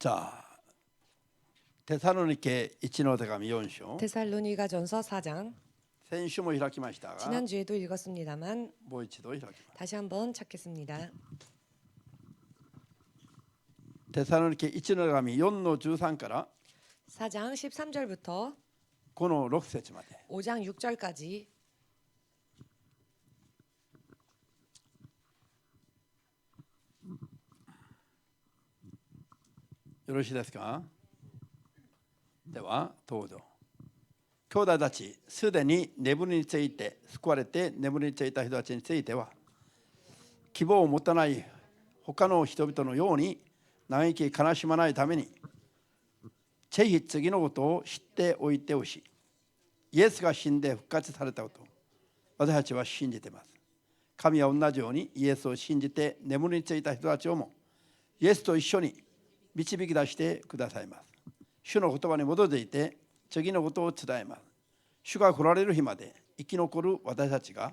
자, 데살로니케 1の手紙4章 데살로니가전서 4장. 先週も開きましたが 지난주에도 읽었습니다만 もう一度開きます。 다시 한번 찾겠습니다. テサロニケ1の手紙4の13から 4장 13절부터 5の6節まで 5장 6절까지 よろしいですか。ではどうぞ。兄弟たち、すでに眠りについて救われて眠りについた人たちについては希望を持たない他の人々のように嘆き悲しまないためにぜひ次のことを知っておいてほしい。イエスが死んで復活されたことを私たちは信じています。神は同じようにイエスを信じて眠りについた人たちをもイエスと一緒に導き出してくださいます。主の言葉に基づいて次のことを伝えます。主が来られる日まで生き残る私たちが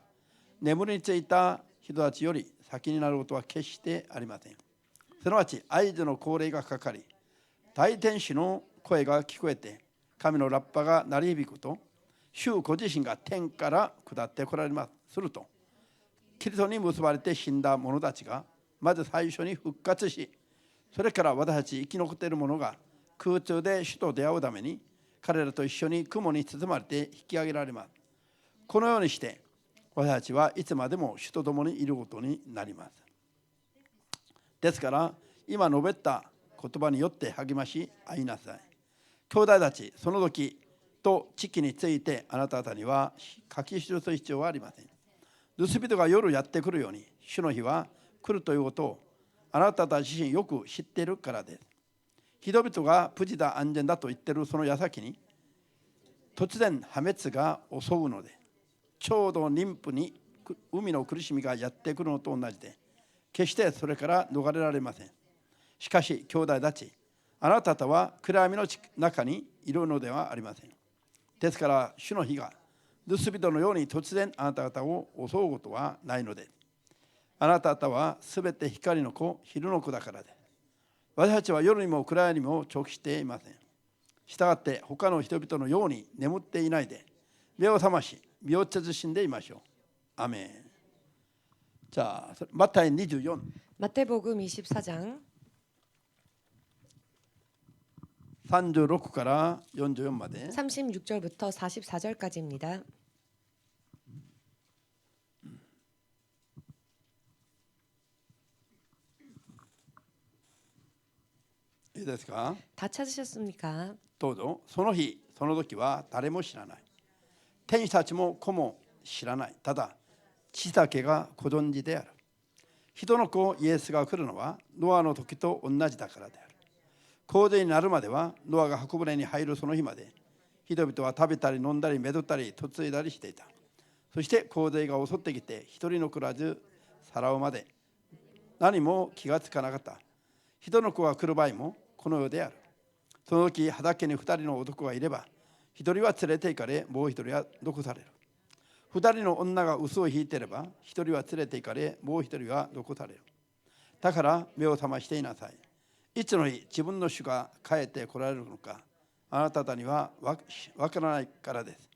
眠りについた人たちより先になることは決してありません。すなわち合図の号令がかかり、大天使の声が聞こえて、神のラッパが鳴り響くと、主ご自身が天から下ってこられます。すると、キリストに結ばれて死んだ者たちがまず最初に復活し、それから私たち生き残っている者が空中で主と出会うために彼らと一緒に雲に包まれて引き上げられます。このようにして私たちはいつまでも主と共にいることになります。ですから今述べた言葉によって励まし合いなさい。兄弟たち、その時と時期についてあなた方には書き記す必要はありません。盗人が夜やってくるように主の日は来るということをあなた方自身よく知っているからです。人々が無事だ安全だと言っているその矢先に突然破滅が襲うので、ちょうど妊婦に海の苦しみがやってくるのと同じで、決してそれから逃れられません。しかし兄弟たち、あなた方は暗闇の中にいるのではありません。ですから主の日が盗人のように突然あなた方を襲うことはないのです。あなた方はすべて光の子、昼の子だからです。私たちは夜にも暗闇にも直していません。したがって他の人々のように眠っていないで、目を覚まし、身を慎んでいましょう。アメン。じゃあ、マタイ24。 마태복음 24장 36から44まで 36절부터 44절까지입니다. いいですか。 다 찾으셨습니까? どうぞ。その日、その時は誰も知らない。天使たちも子も知らない。ただ、地だけがご存知である。人の子イエスが来るのはノアの時と同じだからである。洪水になるまではノアが箱舟に入るその日まで人々は食べたり飲んだりめどったり嫁いだりしていた。そして洪水が襲ってきて一人残らずさらうまで何も気がつかなかった。人の子が来る場合もこの世である。その時畑に2人の男がいれば1人は連れて行かれもう1人は残される。2人の女が嘘を引いていれば1人は連れて行かれもう1人は残される。だから目を覚ましていなさい。いつの日自分の主が帰って来られるのかあなた方にはわからないからです。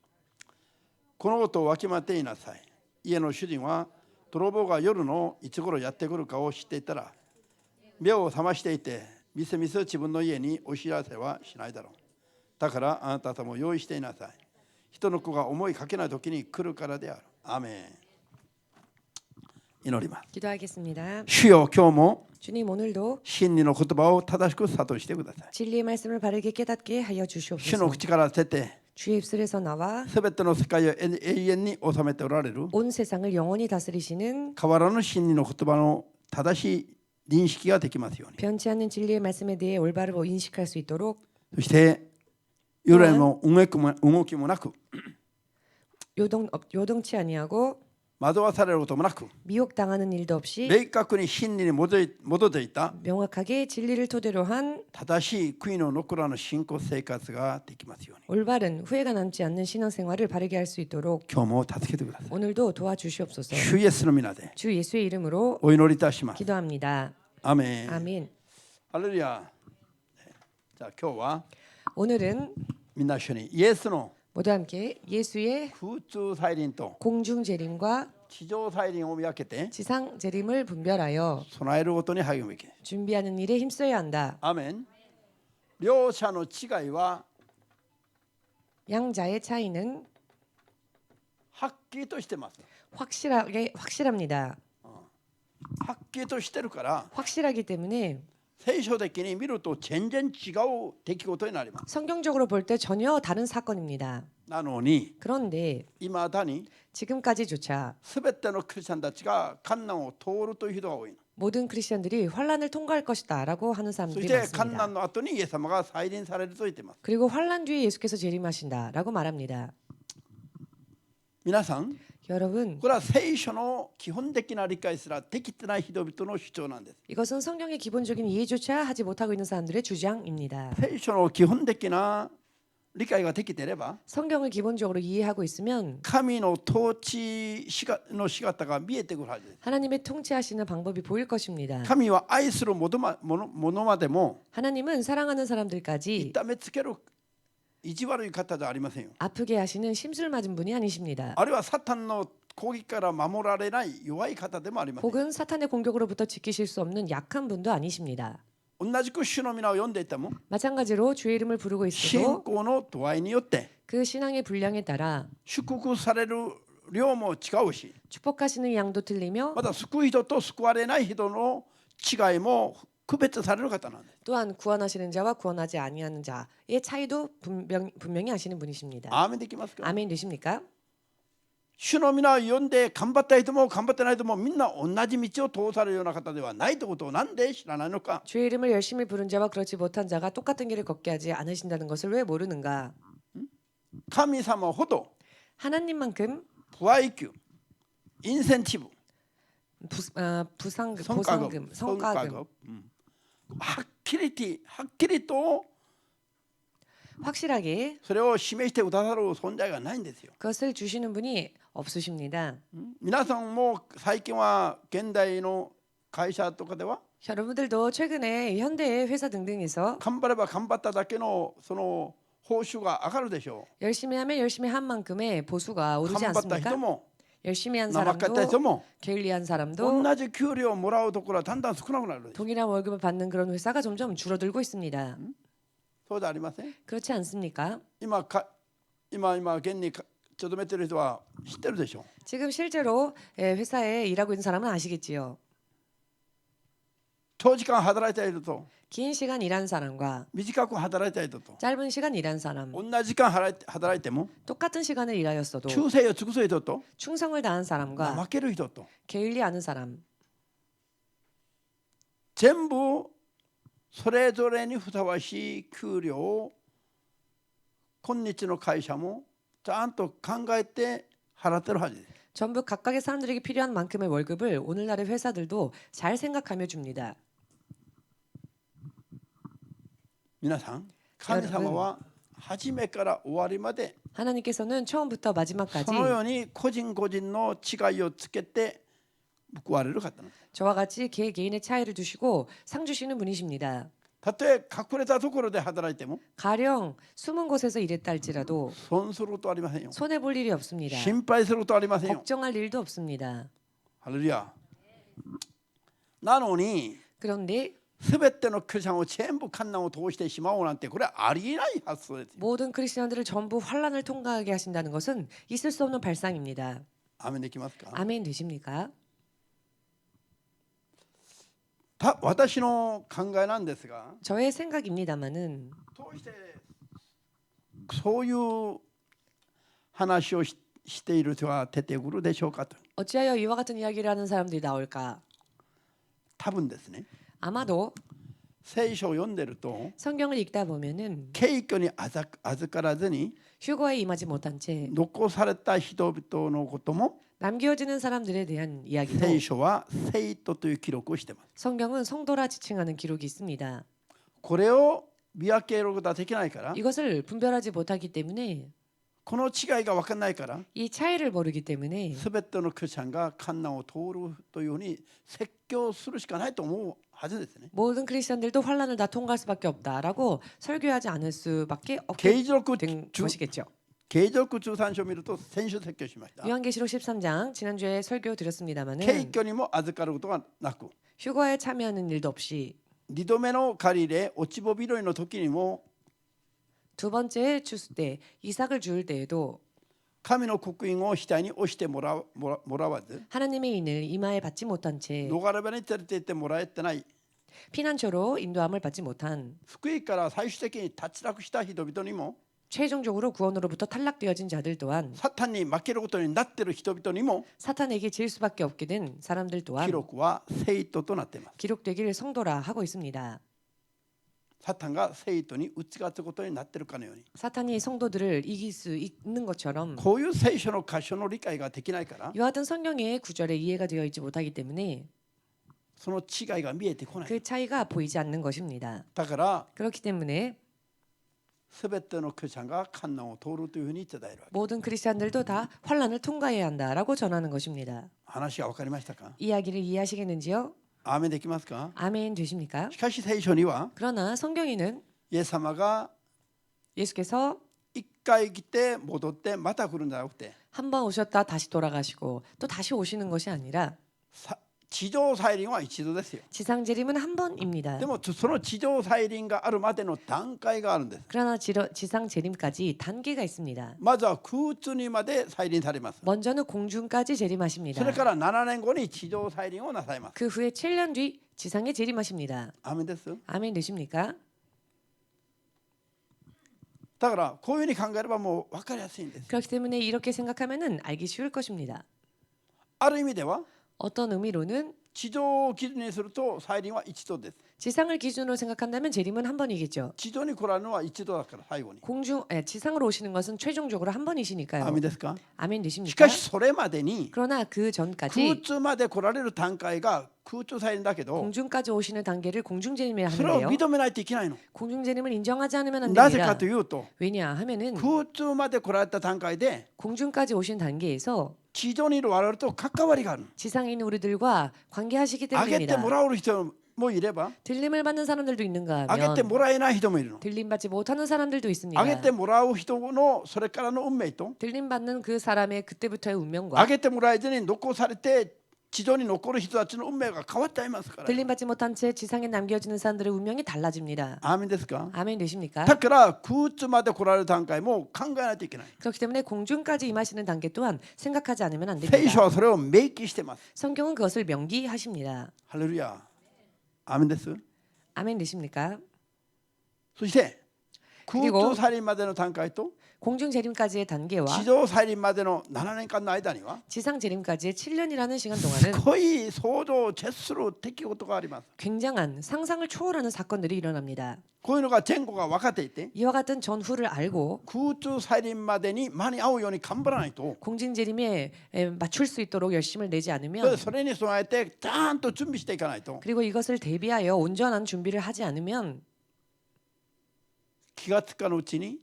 このことをわきまえていなさい。家の主人は泥棒が夜のいつ頃やってくるかを知っていたら目を覚ましていてみすみす自分の家にお知らせはしないだろう。だからあなた方も用意していなさい。人の子が思いかけない時に来るからである。アーメン。祈ります。 기도하겠습니다. 主よ、今日も 주님 오늘도 真理の言葉を正しく諭してください。 진리의 말씀을 바르게 깨닫게 하여 主 주시옵소서. の口から出て 주의 입술에서 나와 すべての世界を永遠に治めておられる 온 세상을 영원히 다스리시는 変わらぬ真理の言葉の正しい認識ができますように。 변치 않는 진리의 말씀에 대해 올바로 인식할 수 있도록 そして幽霊も動きもなく 요동치 아니하고 惑わされることもなく 미혹당하는 일도 없이 明確に真理に基づいた 명확하게 진리를 토대로 한 正しい悔いの残らぬ信仰生活ができますように。 올바른 후회가 남지 않는 신앙생활을 바르게 할 수 있도록 今日も助けてください。 오늘도 도와주시옵소서. 主イエスの皆で 주 예수의 이름으로 お祈りいたします。 기도합니다. アメン。 아멘. ハレルヤ。じゃあ今日は 오늘은 みんな一緒にイエスの 모두 함께 예수의 空中再臨と 공중 재림과 地上再臨を見分けて 지상 재림을 분별하여 備えることに励むべきです。 준비하는 일에 힘써야 한다. アメン。両者の違いは 양자의 차이는 はっきりとしてます。 확실합니다. はっきりとしてるから 확실하기 때문에 聖書的に見ると全然違う出来事になります。 성경적으로 볼 때 전혀 다른 사건입니다. なのに 그런데 いまだに 지금까지조차 全てのクリスチャンたちが困難を通るという人が多いの。 모든 크리스천들이 환란을 통과할 것이다라고 하는 そ 사람들이 して困 많습니다. 難の後にイエス様が再臨されると言っています。 그리고 환란 뒤에 예수께서 재림하신다라고 말합니다. 皆さん 여러분, これは聖書の基本的な理解すらできてない人々の主張なんです。 이것은 성경의 기본적인 이해조차 하지 못하고 있는 사람들의 주장입니다. 聖書の基本的な理解ができていれば 성경을 기본적으로 이해하고 있으면 神の統治の仕方が見えてくるはずです。 하나님의 통치하시는 방법이 보일 것입니다. 神は愛する者までも 하나님은 사랑하는 사람들까지 痛めつける意地悪い方じゃありませんよ。 아프게 하시는 심술 맞은 분이 아니십니다. あるいはサタンの攻撃から守られない弱い方でもありません。 혹은 사탄의 공격으로부터 지키실 수 없는 약한 분도 아니십니다. 同じく主の皆を読んでいても 마찬가지로 주의 이름을 부르고 信 있어도 仰の度合いによって 그 신앙의 분량에 따라 祝福される量も違うし、 축복하시는 양도 틀리며 また救う人と救われない人の違いも区別される方なんです。 또한 구원하시는 자와 구원하지 아니하는 자의 차이도 분명히 하시는 분이십니다. アーメンできますか？ 아멘 되십니까? 主の皆を読んで頑張った人も頑張ってない人もみんな同じ道を通されるような方ではないということをなんで知らないのか。 주의 이름을 열심히 부른 자와 그렇지 못한 자가 똑같은 길을 걷게 하지 않으신다는 것을 왜 모르는가? 神様ほど 하나님만큼 不愛給、インセンティブ、 보상금, 성과급、 성과금 はっきりと 확실하게 それを示してくださる存在がないんですよ。 그것을 주시는 분이 없으십니다. 皆さんも最近は現代の会社とかでは 여러분들도 최근에 현대의 회사 등등에서 頑張れば頑張っただけのその報酬が上がるでしょ 열심히 하면 열심히 한 만큼의 보수가 う。 오르지 頑張った人 않습니까? も 열심히 한 生かった人 사람도 も 게을리한 사람도 同じ給料をもらうところはだんだん少なくなる。 동일한 월급을 받는 그런 회사가 점점 줄어들고 있습니다. そうじゃありません。 그렇지 않습니까? 今現に勤めてる人は知ってるでしょう。 지금 실제로 회사에 일하고 있는 사람은 아시겠지요. 長時間働いた人と 긴 시간 일한 사람과 短く働いた人と 짧은 시간 일한 사람, 同じ時間働いても 똑같은 시간을 일하였어도 忠誠を尽くす人と 충성을 다한 사람과 負ける人と 게을리하는 사람, 全部それぞれにふさわしい給料を今日の会社もちゃんと考えて払ってるはずです。 전부 각각의 사람들에게 필요한 만큼의 월급을 오늘날의 회사들도 잘 생각하며 줍니다. 皆さん、神様は初めから終わりまで 하나님께서는 처음부터 마지막까지 そのように個人個人の違いをつけて報われる方なんです。 저와 같이 개개인의 차이를 두시고 상 주시는 분이십니다. たとえ隠れたところで働いても 가령 숨은 곳에서 일했다 할지라도 損することはありませんよ。 손해 볼 일이 없습니다. 心配することはありませんよ。 걱정할 일도 없습니다. ハレルヤ。なのに 그런데 全てのクリスチャンを全部困難を通してしまおうなんてこれはありえない発想ですよ。 모든 크리스천들을 전부 환란을 통과하게 하신다는 것은 있을 수 없는 발상입니다. アメンできますか？ 아멘 되십니까? 私の考えなんですが、 저의 생각입니다마는 どうしてそういう話をしている人が出てくるでしょうかと。 어찌하여 이와 같은 이야기를 하는 사람들이 나올까? 多分ですね、 아마도 聖書を読んでると 성경을 읽다 보면은 謙虚に預からずに 휴거에 임하지 못한 채 残された人々のことも 남겨지는 사람들에 대한 이야기도 聖書は聖徒という記録をしています。 성경은 성도라 지칭하는 기록이 있습니다. これを見分けることはできないから、 이것을 분별하지 못하기 때문에 この違いが分からないから、 이 차이를 모르기 때문에 すべてのクリスチャンが困難を通るというふうに説教するしかないと思うはずですね。 모든 크리스천들도 환란을 다 통과할 수밖에 없다라고 설교하지 않을 수밖에 継 없게 続 된 것이겠죠. 継続通産書を見ると先週説教しました。 요한계시록 13장 지난주에 설교 敬 드렸습니다마는 虚にも預かることがなく、 휴거에 참여하는 일도 없이 2度目の借り入れ落ち穂拾いの時にも 두 번째 추수 때 이삭을 주울 때에도 神の刻印を額に押してもらわず、 하나님의 인을 이마에 받지 못한 채 逃れ場に連れて行ってもらえてない、 피난처로 인도함을 받지 못한 福音から最終的に脱落した人々にも、 최종적으로 구원으로부터 탈락되어진 자들 또한 サタンに負けることになっている人々にも 사탄에게 질 수밖에 없게 된 사람들 記 또한 録は聖徒となっています。 기록되길 성도라 하고 있습니다. サタンが聖徒に打ち勝つことになっているかのように、 사탄이 성도들을 이길 수 있는 것처럼 こういう聖書の箇所の理解ができないから、 이와 같은 성경의 구절에 이해가 되어 있지 못하기 때문에 その違いが見えてこない。 그 차이가 보이지 않는 것입니다. だから 그렇기 때문에 すべてのクリスチャンが困難を通るというふうに伝えるわけ。 모든 크리스천들도 다 환란을 통과해야 한다라고 전하는 것입니다. 話が分かりましたか？ 이야기를 이해하시겠는지요? アーメンできますか？ 아멘 되십니까? しかし聖書には 그러나 성경에는 イエス様が 예수께서 一回来て戻ってまた来るんじゃなくて、 한 번 오셨다 다시 돌아가시고 또 다시 오시는 것이 아니라 地上再臨は一度ですよ。 지상 재림은 한 번입니다. でもその地上再臨があるまでの段階があるんです。 그러나 지상 재림까지 단계가 있습니다. まずは空中にまで再臨されます。 먼저는 공중까지 それ 재림하십니다. から7年後に地上再臨をなさいます。 그 후에 7년 뒤 지상에 재림하십니다. アーメンです。 아멘 되십니까? だからこういうふうに考えればもう分かりやすいんです。 그렇기 때문에 이렇게 생각하면은 알기 쉬울 것입니다. ある意味では 어떤 의미로는 地上を基準にすると再臨は一度です。 지상을 기준으로 생각한다면 재림은 한 번이겠죠. 地上に来られるのは一度だから最後に。 지상으로 오시는 것은 최종적으로 한 アー 번이시니까요. メンですか？ 아멘 し 되십니까? かしそれまでに 그러나 그 空 전까지 中まで来られる段階が空中再臨だけど、 공중까지 오시는 단계를 공중재림이라 それを 하는데요. 認めないといけないの。 공중재림을 인정하지 않으면 안 なぜか 됩니다. というと、 왜냐하면은 空中まで来られた段階で 공중까지 오신 단계에서 地上にいる我々と関わりがある。 지상에 있는 우리들과 관계하시기 あげて 때문입니다. もらう人もいれば、 들림을 받는 사람들도 있는가 あげて 하면 もらえない人もいるの。 들림 받지 못하는 사람들도 있습니다. あげてもらう人のそれからの運命と、 들림 받는 그 사람의 그때부터의 운명과 あげてもらえずに残されて地上に残る人たちの運命が変わっちゃいますから。 들림 받지 못한 채 지상에 남겨지는 사람들의 운명이 달라집니다. アーメンですか？ 아멘 되십니까? だから空中まで来られる段階も考えないといけない。 그렇기 때문에 공중까지 임하시는 단계 또한 생각하지 않으면 안 聖 됩니다. 書はそれを明記してます。 성경은 그것을 명기하십니다. ハレルヤ。アーメンです。 아멘 되십니까? そして空 그리고 中再臨までの段階と 공중 재림까지의 단계와 地上再臨までの7年間の間には 지상 재림까지의 7년이라는 시간 す 동안은 ごい想像を絶する出来事があります。 굉장한 상상을 초월하는 사건들이 일어납니다. こういうのが前後が分かっていて、 이와 같은 전후를 알고 空中再臨までに間に合うように頑張らないと、 공중 재림에 맞출 수 있도록 열심을 내지 そ 않으면 れに備えてちゃんと準備していかないと 그리고 이것을 대비하여 온전한 준비를 하지 않으면 気がつかぬうちに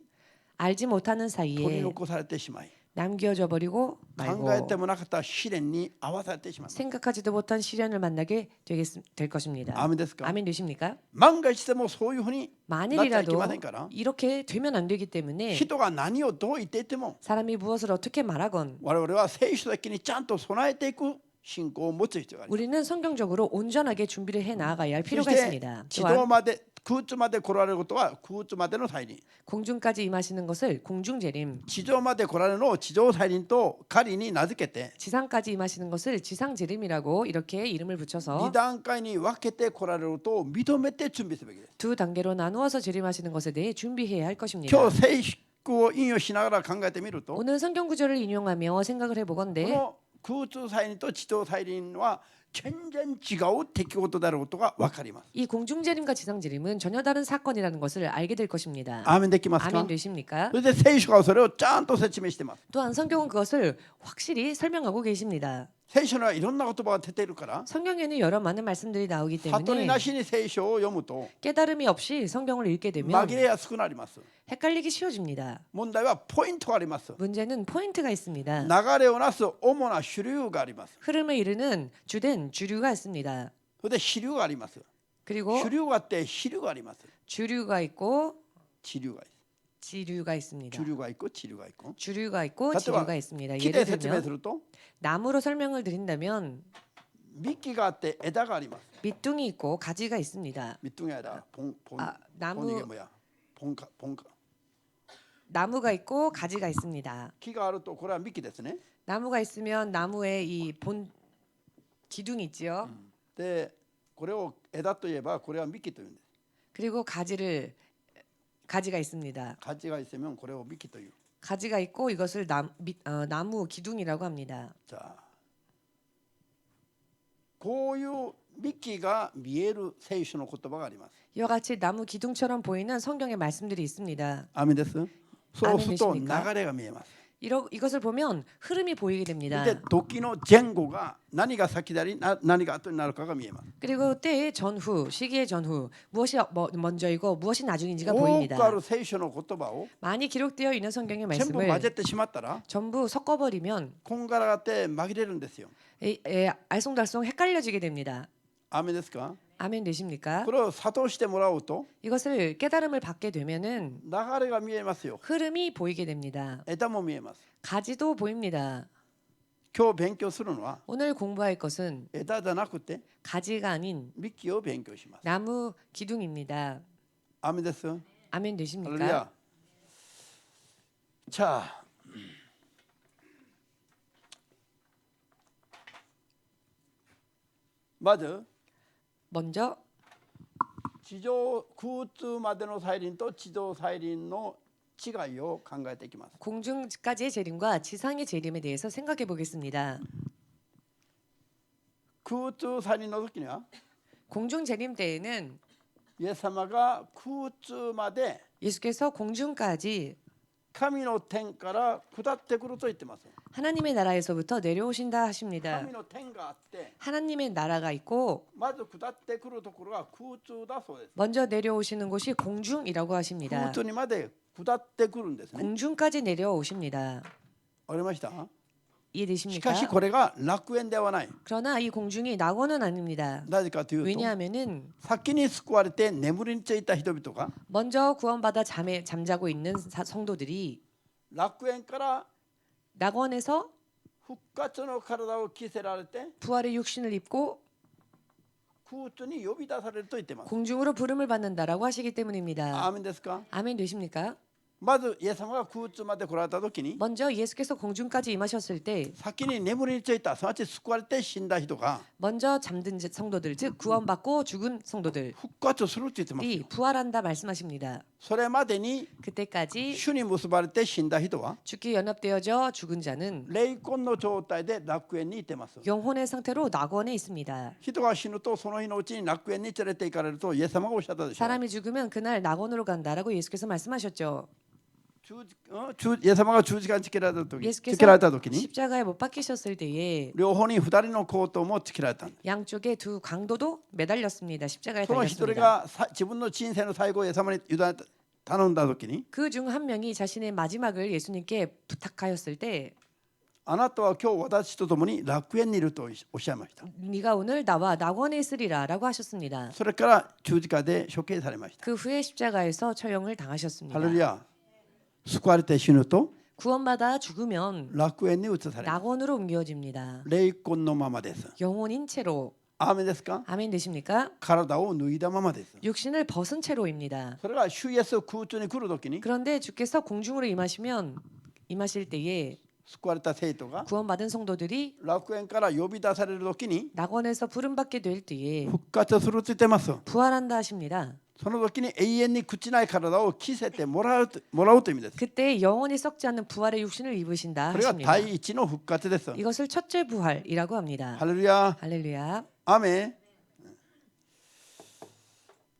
알지 못하는 取り 사이에 残されてしまい、 남겨져 버리고 考えて 말고 もなかった試練に合わされてしまいます。 생각하지도 못한 시련을 만나게 될 것입니다. アーメンですか？ 아멘 되십니까? 万が一でもそういうふうになっちゃいけ 만일이라도 ませんから、 이렇게 되면 안 되기 때문에 人が何をどう言っていても 사람이 무엇을 어떻게 말하건 我々は聖書的にちゃんと備えていく信仰を持つ必要があります。 우리는 성경적으로 온전하게 준비를 해 나아가야 할 そ 필요가 して 있습니다. 地上 또한 まで空中まで来られることは空中までの再臨、 공중까지 임하시는 것을 공중재림, 地上まで来られるのを地上再臨と仮に名付けて 지상까지 임하시는 것을 지상재림이라고 이렇게 이름을 2 붙여서 段階に分けて来られることを認めて準備すべきです。 두 단계로 나누어서 재림하시는 것에 대해 준비해야 할 것입니다. 今日聖句を引用しながら考えてみると、 오늘 성경 구절을 인용하며 생각을 こ 해보건대 の空中再臨と地上再臨は全然違う出来事であることが分かります。 이 공중재림과 지상재림은 전혀 다른 사건이라는 것을 알게 될 것입니다. アーメンできますか？ 아멘 되십니까? それで聖書がそれをちゃんと説明しています。 또한 성경은 그것을 확실히 설명하고 계십니다. 聖書にはいろんな言葉が出ているから、 성경에는 여러 많은 말씀들이 나오기 悟り 때문에 なしに聖書を読むと 깨달음이 없이 성경을 읽게 되면 紛れやすくなります。 헷갈리기 쉬워집니다. 問題はポイントがあります。 문제는 포인트가 있습니다. 流れをなす主な主流があります。 흐름을 이루는 주된 주류가 있습니다. それで支流があります。 그리고 主流があって支流があります。 주류가 있고 支流がいる。 지류가 있습니다. 主流が있고支流が있고. 주류가 있고 例えば 지류가 있습니다. 木で 예를 説明す 들면 ると 나무로 설명을 드린다면 幹があって枝があります。 밑둥이 있고 가지가 있습니다. 밑둥이 아니라 봉 아, 봉 이게 나무 뭐야? 봉가. 나무가 있고 가지가 있습니다. 木があるとこれは幹ですね。 나무가 있으면 나무에 이 본 기둥이 있지요. でこれを枝といえばこれは幹というんです。 그리고 가지가 있습니다. 幹が있으면これを幹という。 가지가 있고 이것을 나무 기둥이라고 합니다. じゃあこういう幹が見える聖書の言葉があります。 이와 같이 나무 기둥처럼 보이는 성경의 말씀들이 있습니다. アメです。そうすると流アーメンでしょうかれが見えます。 이것을 보면 흐름이 보이게 됩니다. で時の前後が何が先であり何が後になるかが見えます。 그리고 때의 전후, 시기의 전후, 무엇이 먼저이고 무엇이 나중인지가 多くあ 보입니다. る聖書の言葉を 많이 기록되어 있는 성경의 全部混 말씀을 ぜてしまったら 전부 섞어버리면 こんがらがって紛れるんですよ。 알쏭달쏭 헷갈려지게 됩니다. アメですか？ 아멘 되십니까? これを諭してもらうと 이것을 깨달음을 받게 되면은 流れが見えますよ。 흐름이 보이게 됩니다. 枝も見えます。 가지도 보입니다. 今日勉強するのは 오늘 공부할 것은 枝じゃなくて 가지가 아닌 幹を勉強します。 나무 기둥입니다. アメです。 아멘 ハレル 되십니까? ヤ。자まず 먼저 地上空中までの再臨と地上再臨の違いを考えていきます。 공중까지의 재림과 지상의 재림에 대해서 생각해 보겠습니다. 空中再臨の時には 공중 재림 때에는 イエス様が空中まで 예수께서 공중까지 神の天から下ってくると言ってます。 하나님의 나라에서부터 내려오신다 하십니다. 神の天があって 하나님의 나라가 있고 まず下ってくるところが空中だそうです。 먼저 내려오시는 곳이 공중이라고 空 하십니다. 中にまで下ってくるんですね。 공중까지 내려오십니다. わかりました？し 이해되십니까? かしこれが楽園ではない。 그러나 이 공중이 낙원은 아닙니다. なぜかというと 왜냐하면은 先に救われて眠りについた人々が 먼저 구원받아 잠자고 있는 성도들이 楽園から 낙원에서 復活の体を着せられて 부활의 육신을 입고 空中に呼び出されると言ってます。 공중으로 부름을 받는다라고 하시기 때문입니다. アーメンですか？ 아멘 되십니까? まずイエス様が空中まで来られた時に 먼저 예수께서 공중까지 임하셨을 때 先に眠りについたすなわち救われて死んだ人が 먼저 잠든 성도들 즉 구원받고 죽은 성도들이 復活するって言ってますよ。 부활한다 말씀하십니다. それまでに 그때까지 主に結ばれて死んだ人は 죽기 연합되어져 죽은 자는 霊魂の状態で楽園にいてます。 영혼의 상태로 낙원에 있습니다. 人が死ぬとその日のうちに楽園に連れて行かれるとイエス様がおっしゃったでしょう。 사람이 죽으면 그날 낙원으로 간다라고 예수께서 말씀하셨죠. イエス様が十字架につけられた時 예수께서 つけられた時に 십자가에 못 박히셨을 때에 両方に二人の皇統もつけられたんです。 양쪽에 두 강도도 매달렸습니다. 십자가에 その一人 달렸습니다. が自分の人生の最後をイエス様に委ねた頼んだ時に 그 중 한 명이 자신의 마지막을 예수님께 부탁하였을 때 あなたは今日私と共に楽園にいるとおっしゃいました。 네가 오늘 나와 낙원에 있으리라라고 하셨습니다. それから十字架で処刑されました。 그 후에 십자가에서 처형을 ハ 당하셨습니다. レルヤ。救われて死ぬと 구원받아 죽으면 楽園に移されます。 낙원으로 옮겨집니다. 霊魂のままです。 영혼인 채로 アーメンですか？ 아멘 되십니까? 体を脱いだままです。 육신을 벗은 채로입니다. それが主イエス空中に来る時に 그런데 주께서 공중으로 임하실 때에 救われた生徒が 구원받은 성도들이 楽園から呼び出される時に 낙원에서 부름받게 될 때에 復活すると言ってます。 부활한다 하십니다. その時に永遠に朽ちない体を着せてもらうという意味です。 그때 영원히 썩지 않는 부활의 육신을 입으신다 これが 하십니다. 第一の復活です。 이것을 첫째 부활이라고 합니다. ハレルヤ。 할렐루야. アメン。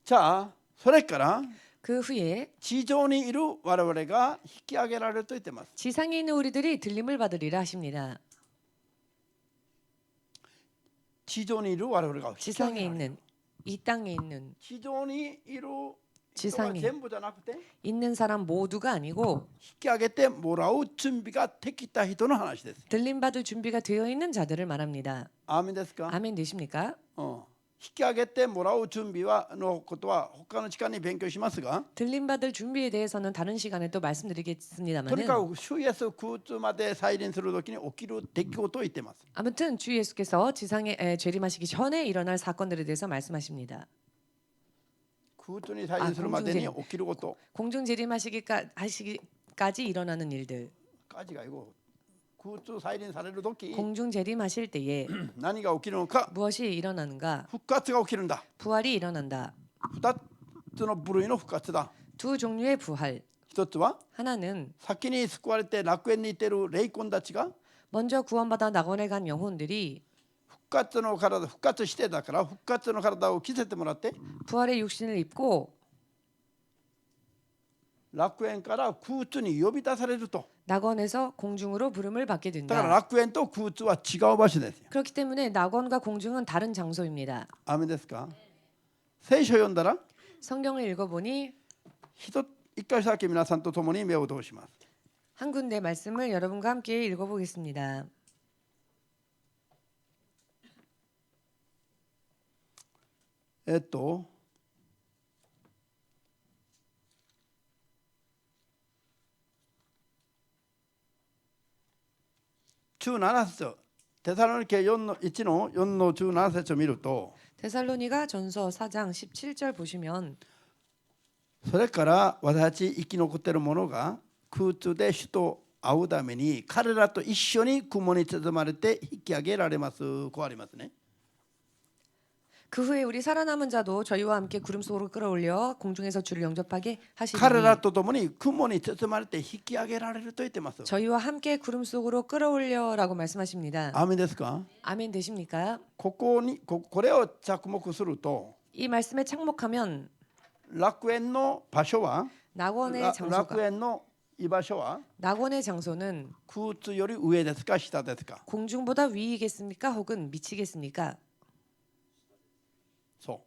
じゃあそれから 그 후에 地上にいる我々が引き上げられると言ってます。 지상에 있는 우리들이 들림을 받으리라 하십니다. 地上にいる我々が引き上 지상에 げられる。 있는 이 땅에 있는 地上にいる人 지상에 が全部じゃなくて 있는 사람 모두가 아니고 引き上げてもらう準備ができた人の話です。 들림 받을 준비가 되어 있는 자들을 말합니다. アーメンですか？ 아멘 되십니까? うん。引き上げてもらう準備はのことは他の時間に勉強しますが、 들림받을 준비에 대해서는 다른 시간에 또 とに 말씀드리겠습니다만은 かく主イエス空中まで再臨する時に起きる出来事を言っています。 아무튼 주 예수께서 지상에 재림하시기 전에 일어날 사건들에 대해서 말씀하십니다. 空中に再臨するまでに起きること 공중 재림하시기까지 일어나는 일들. 火事がよ空中再臨される時 공중 재림하실 때에 何が起きるのか、 무엇이 일어나는가? 復活が起きるんだ。 부활이 일어난다. 2つの部類の復活だ。 두 종류의 부활. 一つは 하나는 先に救われて楽園にいている霊魂たちが 먼저 구원받아 낙원에 간 영혼들이 復活してだから復活の体を着せてもらって 부활의 육신을 입고 楽園から空中に呼び出されると。 낙원에서 공중으로 부름을 받게 だから 된다. 楽園と空中は違う場所ですよ。 그렇기 때문에 낙원과 공중은 다른 장소입니다. アメですか。聖書を読んだら 성경을 읽어보니 一回だけ皆さんと共に目を通します。 한 군데 말씀을 여러분과 함께 읽어보겠습니다. 주 7節テサロニケ1の4の17節を見ると、 데살로니가 전서 4장 17절 보시면 それから私たち生き残っている者が空中で主と会うために彼らと一緒に雲に包まれて引き上げられます。こうありますね。 그 후에 우리 살아남은 자도 저희와 함께 구름 속으로 끌어올려 공중에서 주를 영접하게 彼ら 하시리니 と共に雲に包まれて引き上げられると言ってます。 저희와 함께 구름 속으로 끌어올려라고 말씀하십니다. アメですか。 아멘 되십니까? これを着目すると 이 말씀에 착목하면 楽園の場所は 낙원의 楽 장소가 園の居場所は 낙원의 장소는 空中より上ですか下ですか。 공중보다 위이겠습니까? 혹은 밑이겠습니까? そう。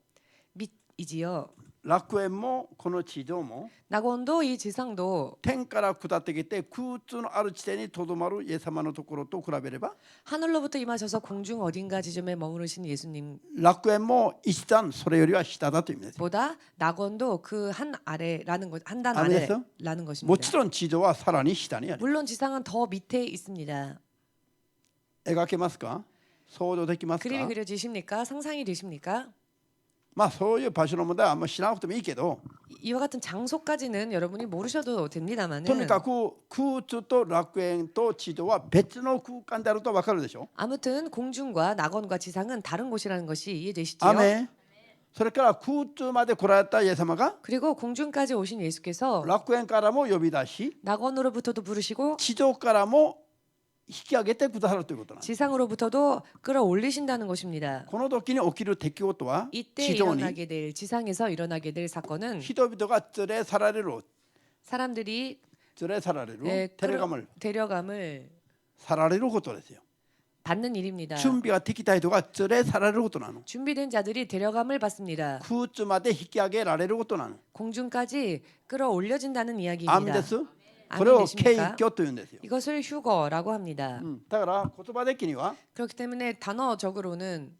밑이지요. 楽園もこの地上も 낙원도 이 지상도 天から下ってきて空中のある地点にとどまるイエス様のところと比べれば 하늘로부터 임하셔서 공중 어딘가 지점에 머무르신 예수님 楽園も一段それよりは下だという意味です。 보다 낙원도 그 한 아래라는 것, 한 단 아멘했어? 아래라는 も 것입니다. ちろん地上はさらに下にある。 물론 지상은 더 밑에 있습니다. 描けますか。想像できます 그림이 か。 그려지십니까? 상상이 되십니까? まあそういう場所の問題はあんまり知らなくてもいいけど、 이와 같은 장소까지는 여러분이 모르셔도 됩니다만은 とにかく空中と楽園と地上は別の空間であると分かるでしょ。 아무튼 공중과 낙원과 지상은 다른 곳이라는 것이 이해되시지요? アメン。それから空中まで来られたイエス様が 그리고 공중까지 오신 예수께서 楽園からも呼び出し 낙원으로부터도 부르시고 地上からも引き上げてくださるということなんです。 지상으로부터도 끌어올리신다는 것입니다. この時に起きる出来事は 이때 地上に 일어나게 될 지상에서 일어나게 될 사건은 人々が連れ去られる 사람들이 連れ去られる 데려감을 去られることですよ。 받는 일입니다. 準備ができた人が連れ去られることなの。 준비된 자들이 데려감을 받습니다. 空中まで引き上げられることなの。 공중까지 끌어올려진다는 アメ 이야기입니다. です。 아멘 これを 되십니까? 敬虚というんですよ。 이것을 휴거라고 합니다. だから言葉的には 그렇기 때문에 단어적으로는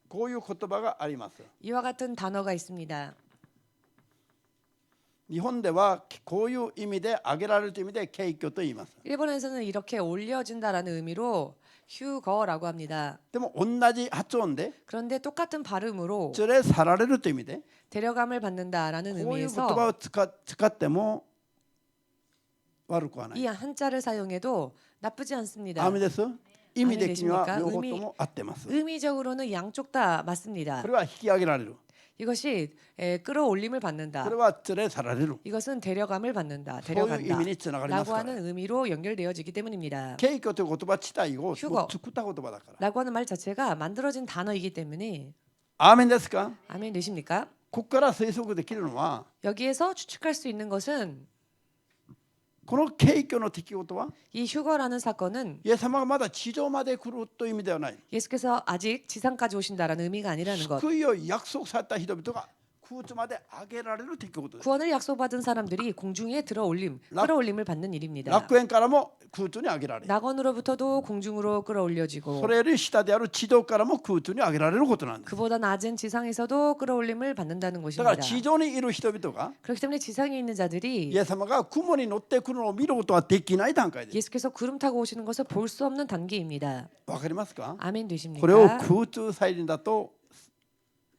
こういう言葉があります。 이와 같은 단어가 있습니다. 日本ではこういう意味で上げられるという意味で敬虚と言います。 일본에서는 이렇게 올려진다라는 의미로 휴거라고 합니다. でも同じ発音で 그런데 똑같은 발음으로 連れ去られるという意味で 데려감을 받는다라는 こういう言 의미에서 葉を使っても悪くはない。 이 한자를 사용해도 나쁘지 않습니다. アメです。意味的には 아멘 両方 되십니까? とも合ってます。 의미적으로는 양쪽 다 맞습니다. これは引き上げられる。 이것이 끌어올림을 こ 받는다. れは連れ去られる。 이것은 데려감을 받는다. そういう意 데려간다. 味につながります 라고 から。 하는 의미로 연결되어지기 때문입니다. 敬虚という言葉自体を 휴거 作った言葉だから。 라고 하는 말 자체가 만들어진 단어이기 때문에 アーメンですか。 아멘 되십니까? ここから推測できるのは 여기에서 추측할 수 있는 것은 この敬虚の出来事は 이 휴거라는 사건은 イエス様がまだ地上まで来るという意味ではない。 예수께서 아직 지상까지 오신다라는 의미가 아니라는 것. 救いを約束された人々が空中まで上げられるってことです。 구원을 약속받은 사람들이 공중에 들어올림, 락- 끌어올림을 받는 일입니다. 楽園からも空中に上げられる。 낙원으로부터도 공중으로 끌어올려지고 それより下である地上からも空中に上げられることなんです。 그보다 낮은 지상에서도 끌어올림을 받는다는 だから 것입니다. 地上にいる人々が 그렇기 때문에 지상에 있는 자들이 イエス様が雲に乗ってくるのを見ることはできない段階です。 예수께서 구름 타고 오시는 것을 볼 수 없는 단계입니다. わかりますか？ 아멘 これを 되십니까? 空中再臨だと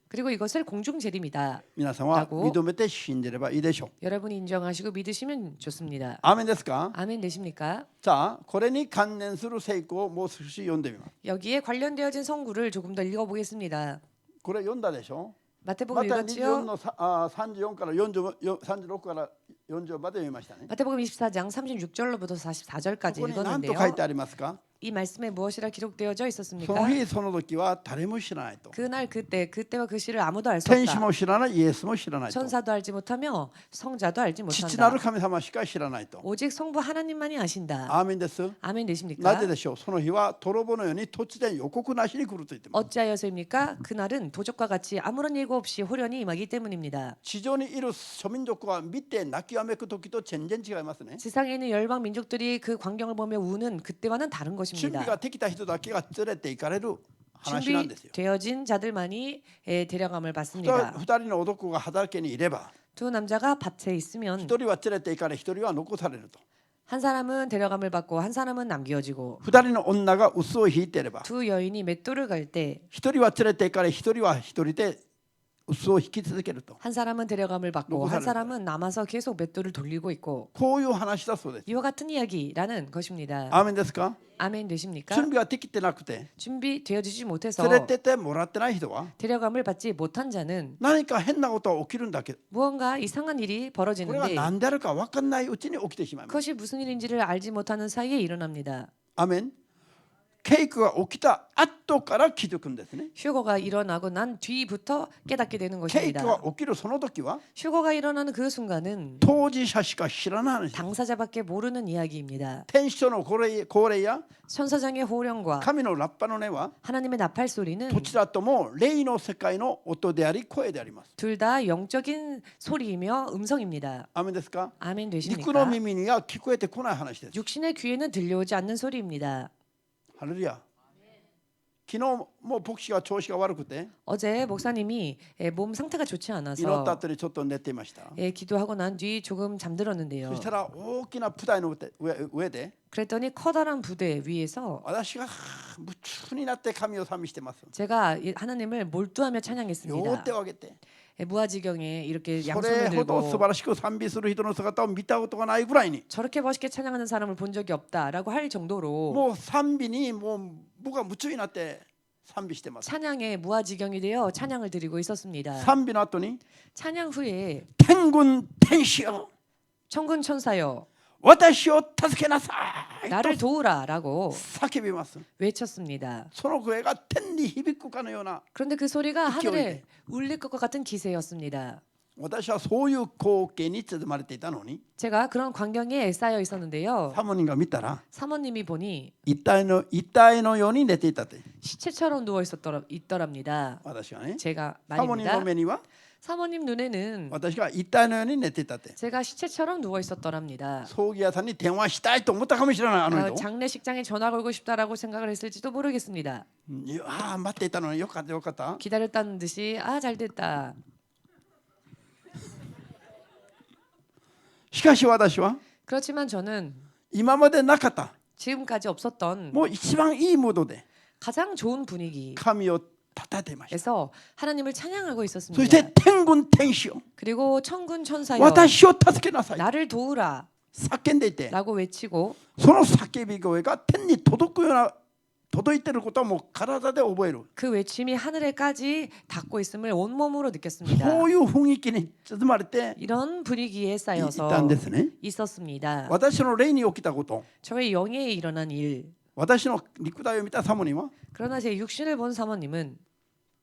그리고 이것을 공중 재림이다. 皆さんは 라고 認めて信じればいいでしょう。 여러분이 인정하시고 믿으시면 좋습니다. アーメンですか？ 아멘 되십니까? さあこれに関連する聖句をもう少し読んでみます。 여기에 관련되어진 성구를 조금 더 읽어보겠습니다. これ読んだでしょ？ 마태복음 また24 읽었지요? の34から40 36から40まで読みましたね。 마태복음 24장 36절로부터 44절까지 ここに何と 읽었는데요. 書いてありますか？ 이 말씀에 무엇이라 기록되어져 その 있었습니까? 日その時は誰も知らないと。 그날 그때와 그 시를 아무도 알 수 天使 없다. も知らないイエスも知らないと。 천사도 알지 못하며 성자도 알지 父な 못한다. る神様しか知らないと。 오직 성부 하나님만이 아신다. アーメンです。 아멘 な 되십니까? ぜでしょう？その日は泥棒のように突然予告なしに来ると言ってます。 어찌하여서입니까? 그날은 도적과 같이 아무런 예고 없이 호련히 임하기 때문입니다. 地上にいる諸民族は見て泣きわめく時と全然違いますね。 지상에 있는 열방 민족들이 그 광경을 보며 우는 그때와는 다른 準 것입니다. 備ができた人だけが連れて行かれる話なんですよ。 준비되어진 자들만이 데려감을 받습니다. 二人の男が畑にいれば 두 남자가 밭에 있으면 一人は連れて行かれ一人は残されると。 한 사람은 데려감을 받고 한 사람은 남겨지고 二人の女が臼を引いていれば 두 여인이 맷돌을 갈 때 一人は連れて行かれ一人は一人で臼を引き続けると。 한 사람은 데려감을 받고 놓고 한 사는 사람은 남아서 계속 맷돌을 돌리고 있고 こういう話だそうです。 이와 같은 이야기라는 것입니다. アーメンですか？ 아멘 되십니까? 準備ができてなくて 준비되어지지 못해서 連れてってもらってない人は 데려감을 받지 못한 자는 何か変なことが起きるんだけど 무언가 이상한 일이 これが 벌어지는데 何であるか分かんないうちに起きてしまいます。 그것이 무슨 일인지를 알지 못하는 사이에 일어납니다. アメン。ケイクが起きた後から気づくんですね。 휴거가 일어나고 난 뒤부터 깨닫게 되는 ケイ 것입니다. クが起きるその時は 휴거가 일어나는 그 순간은 当事者しか知らない話です。 당사자밖에 모르는 이야기입니다. 天使の号令や 천사장의 호령과 神のラッパの音は 하나님의 나팔 소리는 どちらとも霊の世界の音であり声であります。 둘 다 영적인 소리이며 음성입니다. アメンですか？ 아멘 肉の 되십니까? 耳には聞こえてこない話です。 육신의 귀에는 들려오지 않는 소리입니다. ハレルヤ。昨日も牧師が調子が悪くて 어제 목사님이 몸 상태가 좋지 祈った 않아서 後にちょっと寝ていました。 기도하고 난 뒤 조금 そ 잠들었는데요. したら大きな舞台の上で 그랬더니 커다란 부대 위에서 私が夢中になって神を賛美してます。 제가 하나님을 몰두하며 両 찬양했습니다. 手を挙げて 무아지경에 이렇게 そ 양손을 れほど素 들고 晴らしく賛美する人の姿を見たことがないぐらいに 저렇게 멋있게 찬양하는 사람을 본 적이 없다라고 할 정도로 もう賛美にもう僕は夢中になって賛美してます。 찬양에 무아지경이 되어 찬양을 드리고 있었습니다. 賛美の後に 찬양 후에 天軍天使よ 천군 천사여 私を助けなさい 나를 と 도우라라고 叫びます。 외쳤습니다. その声が天に響くかのような 그런데 그 소리가 기어이. 하늘에 울릴 것 같은 기세였습니다. 私はそういう光景に包まれていたのに 제가 그런 광경에 쌓여 있었는데요. サモニンが見たら 사모님이 보니 遺体のように寝ていたって 시체처럼 누워 있더랍니다. 私はね 제가 サモニンの 말입니다. 目には 사모님 눈에는 私が遺体のように寝ていたって 제가 시체처럼 누워 있었더랍니다. 葬儀屋さんに電話したいと思ったかもしれないあの人 장례식장에 전화 걸고 싶다라고 생각을 했을지도 모르겠습니다. ああ待っていたのによかったよかった 기다렸다는 듯이 아 잘됐다. しかし私は 그렇지만 저는 今までなかった 지금까지 없었던 もう一番いいムードで 가장 좋은 분위기에서 神を称えていました 하나님을 찬양하고 そし 있었습니다. て天軍天使よ 그리고 천군 천사여 私を助けなさい 나를 도우라 叫んでいて 라고 외치고 その叫び声が天に届くような届いていることはもう体で覚える 그 외침이 하늘에까지 닿고 있음을 온몸으로 느꼈습니다. そういう雰囲気に包まれて 이런 분위기에 い 쌓여서 たんですね 있었습니다. 私の霊に起きたこと 저의 영에 일어난 일. 私の肉体を見たサモニは 그러나 제 육신을 본 사모님은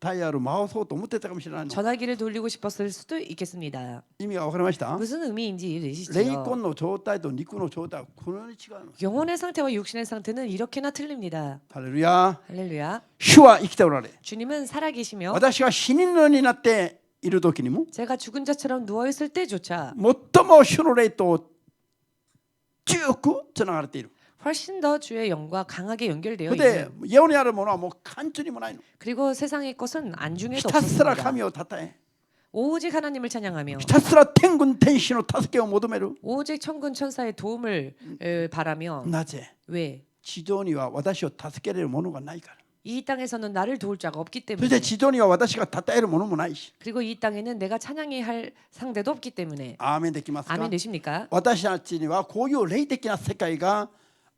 ダイヤル回そうと思ってたかもしれないの 전화기를 돌리고 싶었을 수도 있겠습니다. 意味が分かりました 무슨 의미인지 霊 내시죠. 魂の状態と肉の状態はこのように違うの 영혼의 상태와 육신의 상태는 이렇게나 틀립니다. ハレルヤ 할렐루야. 主は生きておられ 주님은 살아계시며 私は死人のようになっている時にも 제가 죽은 자처럼 누워 있을 때조차 最も主の霊と強くつながれている。 훨씬 더 주의 영과 강하게 연결되어 それで 있는 世にあるものはもう간증にもないの。 그리고 세상의 것은 ひ 안중에도 たすら 없습니다. 神をたたえ、 오직 하나님을 찬양하며 ひたすら天軍天使の助けを求める。 오직 천군 천사의 도움을 바라며 なぜ 왜? 地上には私を助けられるものがないから。 이 땅에서는 나를 도울 자가 없기 そして 때문에 地上には私が称えるものもないし。 그리고 이 땅에는 내가 찬양해야 할 상대도 없기 때문에 アーメンできますか。 아멘 되십니까? 私たちにはこういう霊的な世界が